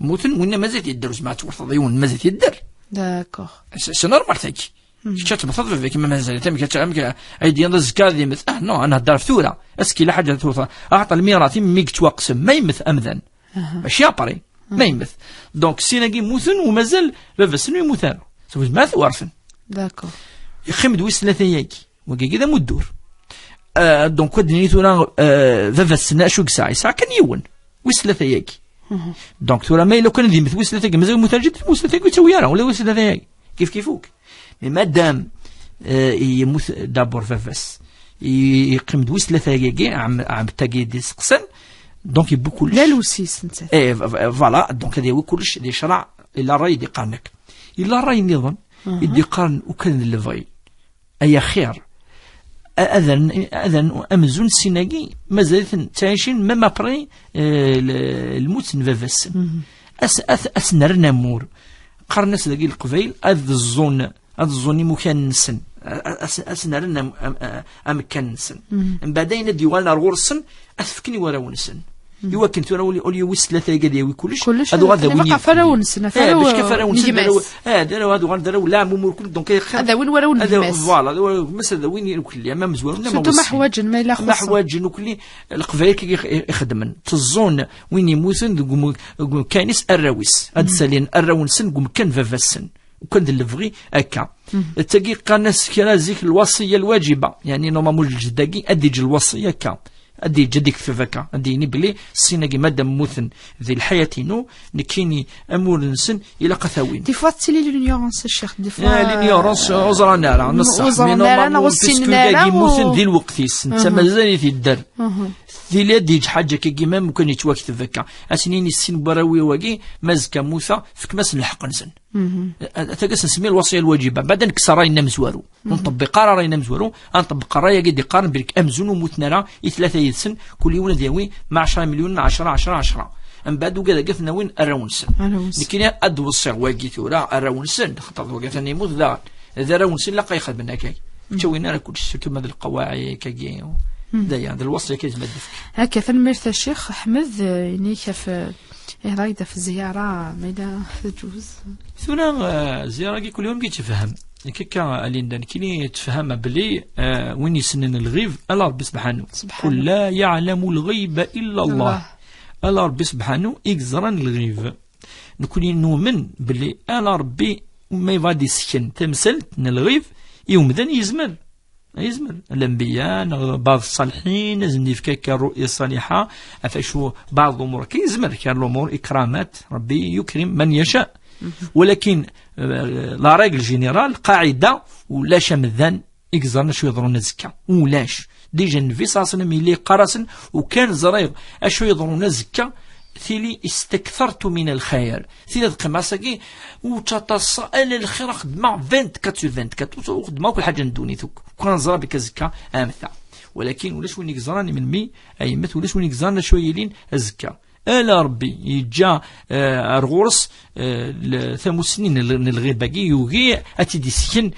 موثن وين مازال يدرس مع تورث ضيون مازال يدر داكوغ سي نورمال تاكي كتشات مصادفه كيما مازال تم كتعمل ايدي نضز كاذي مثل نو انا هدار ثوره اسكي لا حاجه توصل اعطى الميراث ميك توقسم ما يمث امذن ماشي ابري ما يمث دونك سيناكي موثن ومازال فافاسن يموثان سوز ما ثوارفن داكوغ يخمد ويس ثلاثه ياكي وكي كذا مدور دونك ودني ثورا فافاسن شو ساعه ساعه كان يون ويس ثلاثه ياكي دونك ثورا ما لو كان ذي مثل ويس ثلاثه مازال مترجم ويس ثلاثه يسوي راه ولا ويس ثلاثه ياكي كيفوك مي مادام يموت دابور فافاس يقيم دويس ثلاثة ياكي عم تاكي دي سقسن دونك يبو كلش لا لوسيس انت فوالا دونك هذا هو كلش اللي شرع الا الراي دي قارنك الا الراي النظام يدي قارن وكان اللفاي اي خير اذن امزون سيناكي مازال تعيشين مما بري الموت فافاس اسنرنا مور قرنس ذاك القبيل هذا الظن مكنسن اسنرنا امكنسن من بعدين ديوان الغرسن اسفكني وراونسن يوكن تو اولي ويس ثلاثه قداوي كلش هادو غدا وين فراونسن باش كفراونسن هادو غدا لا مور كل دونك هذا وين وراون هذا فوالا مثلا وين كل ما مزوال ما محواج ما لا خص محواج وكل القبائل كي يخدمن تظن وين يموتن كاينس الراويس هاد سالين الراونسن قوم كان فافاسن وكان اللفغي هكا تاقي قناس كرازيك الوصيه الواجبه يعني نورمالمون الجداقي اديج الوصيه هكا ادي جديك في فكا ادي نبلي السيناقي مادام موثن ذي الحياتينو نكيني امور نسن الى قثاوين دي فوا تسيلي لونيورونس الشيخ دي فوا لونيورونس عذرنا على نص عذرنا انا موثن ذي الوقتيس انت مازال يدر ذي ديج حاجة كيما ممكن يتواكد ذكا أسنين السن براوي واقي مزكا موثى فك مس الحق نسن تقص نسمي الوصية الواجبة بعد نكسر راينا مزوارو نطبق راينا مزوارو نطبق رايا قد يقارن برك أمزون وموتنا ثلاثة يدسن كل يوم ديوي مع 10 مليون 10 من بعد وكذا قفنا وين الراونسن لكن أدو الصيغ واقي ثورا الراونسن خطر وقفنا يموت ذا راونسن لا ياخذ منا كاي تشوينا كل شيء كما القواعي كاي دايا هذا الوصية كيزمد هكا فالميرث الشيخ أحمد يعني كيف رايدة في الزيارة ما تجوز ثورا زيارة كل يوم كيتفهم كيكا ألين كيني تفهم بلي وين يسنن الغيب الله ربي سبحانه قل لا يعلم الغيب إلا الله الله ربي سبحانه يجزرن الغيب نكون نؤمن بلي الله ربي ما يفادي سكن تمثلت الغيب يوم ذن يزمر الأنبياء بعض الصالحين لازم يفكك الرؤية الصالحة أفشو بعض الأمور كيزمر كان الأمور إكرامات ربي يكرم من يشاء ولكن لا رجل جنرال قاعدة ولا شمذان إكزرنا شو يضرون الزكاة ولاش ديجا النبي صلى الله عليه وسلم اللي قرصن وكان زرير أشو يضرون الزكاة ثيلي استكثرت من الخير ثيلي القماصكي وتتصل الخير خدمة 24 خدمة كل حاجة ندوني ثوك كون زرا بك الزكاة أمثل ولكن ولاش وين يكزراني من مي أي مثل ولاش وين يكزرنا شوية لين الزكاة ألا ربي يجا الغرس ثمو سنين الغير باقي يوغي أتدي سكن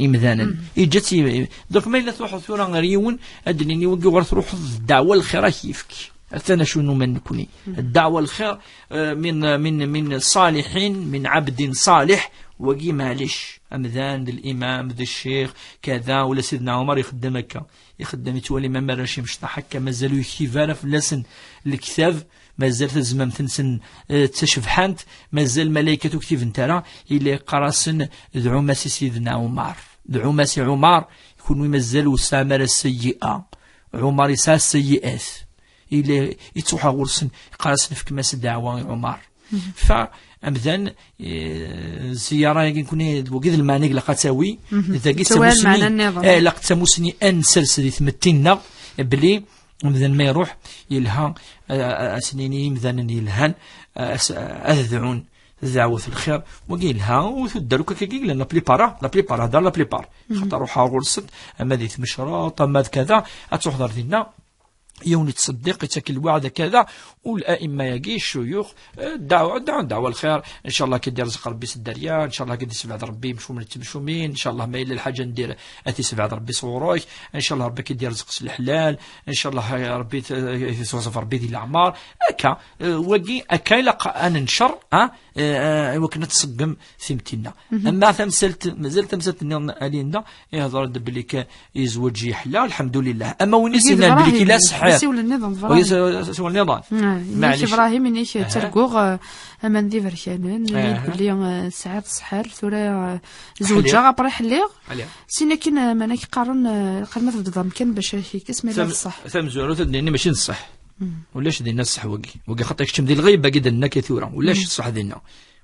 إمذانا يجاتي دوك ما إلا تروحوا ثورا غريون أدنيني وقي غير تروحوا الدعوة الخير كيفك أثنى شنو من نكوني الدعوة الخير من صالحين من عبد صالح وقي معلش أمذان ذا الإمام ذا الشيخ كذا ولا سيدنا عمر يخدمك يخدم يتولي ما مراشي مش حكا مازالوا يكيفانا في اللسن الكتاب مازال تزمم تنسن تشفحانت مازال ملائكة كتيف انترا إلى قراسن دعو ماسي سيدنا عمر دعو ماسي عمر يكونوا مازالوا سامر السيئة عمر يسا السيئات إلى يتوحى غرسن قراسن في كماس الدعوة عمر فأمذان زيارة يكون وقذ المعنى لقد تساوي إذا قيت تموسني لقد تموسني أن سلسل ثمتنا بلي مثلا ما يروح يلها سنيني مثلا يلهان أذعون دعوة الخير وقيلها وتدرك كيك لأن لا بليبار هذا لا بليبار خاطر روحها غرست أما ذي مشروط أما كذا أتحضر دينا يوم تصدق يتاكل الوعد كذا والائمه يجي الشيوخ دعوه الخير ان شاء الله كدير رزق ربي سدريا ان شاء الله كدير سبع ربي مشوم التمشومين ان شاء الله ما الا الحاجه ندير اتي سبع ربي صوروك ان شاء الله ربي كدير رزق الحلال ان شاء الله ربي يوصف ربي ديال الاعمار هكا وكي هكا الا انا نشر وكنا تصقم ثمتنا اما مازال تمثلت الينا يهضر بلي يزوج يحلى الحمد لله اما وين سينا بلي لا صح سوى النظام سوى النظام معليش ابراهيم اني ترقوغ امان دي فركانن بلي ساعات صحار ثورا زوجه غابر يحليغ سينا كاين مانا كيقارن قرنا في النظام كان باش كيكس ميلا بصح ثم زورو تدني ماشي نصح ولاش دينا الصح وكي خاطر كتم ديال الغيب باقي درنا كثيره ولاش الصح دينا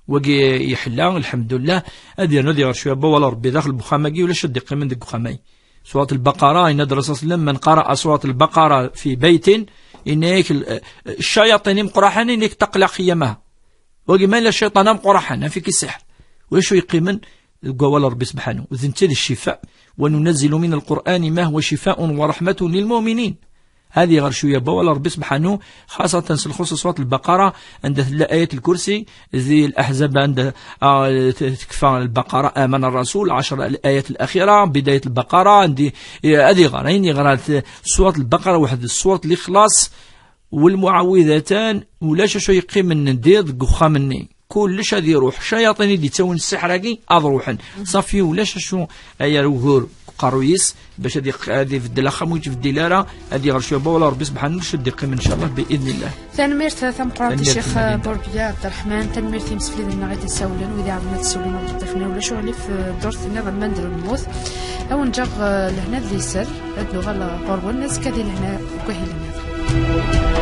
وكي يحلى الحمد لله ادي انا دير شويه با ولا ربي داخل بخاماكي ولا شد قيمه ديك بخاماي سورة البقرة إن الرسول صلى الله عليه وسلم من قرأ سورة البقرة في بيت إنك الشياطين مقرحان إنك تقلق خيامها وكما إلا الشيطان مقرحان فيك السحر ويشو يقيمن قوال ربي سبحانه وذنتي الشفاء وننزل من القرآن ما هو شفاء ورحمة للمؤمنين هذه غير شوية بوال ربي سبحانه خاصة الخصوص سورة البقرة عند آية الكرسي ذي الأحزاب عند تكفى البقرة آمن الرسول 10 الآيات الأخيرة بداية البقرة عندي هذه غيرين غير سورة البقرة واحد السورة الإخلاص والمعوذتان ولا شو يقيم من ندير قخا مني كلش هذه روح شياطين اللي تسوي السحر أضروحا صافي ولا شو أي روغور قرويس باش هذه في الدلاخه موجي في الدلاره هذه غير شويه ولا ربي سبحانه نشد يقيم ان شاء الله باذن الله. تنمير ثم قرات الشيخ بوربيا عبد الرحمن تنمير مسفلي لنا غادي ساولن وإذا عرفنا تسولين وضفنا ولا شغل في دور النظام المندل الموت او نجاغ لهنا اللي يسر هاد اللغه القرب والناس كذا لهنا وكاين لنا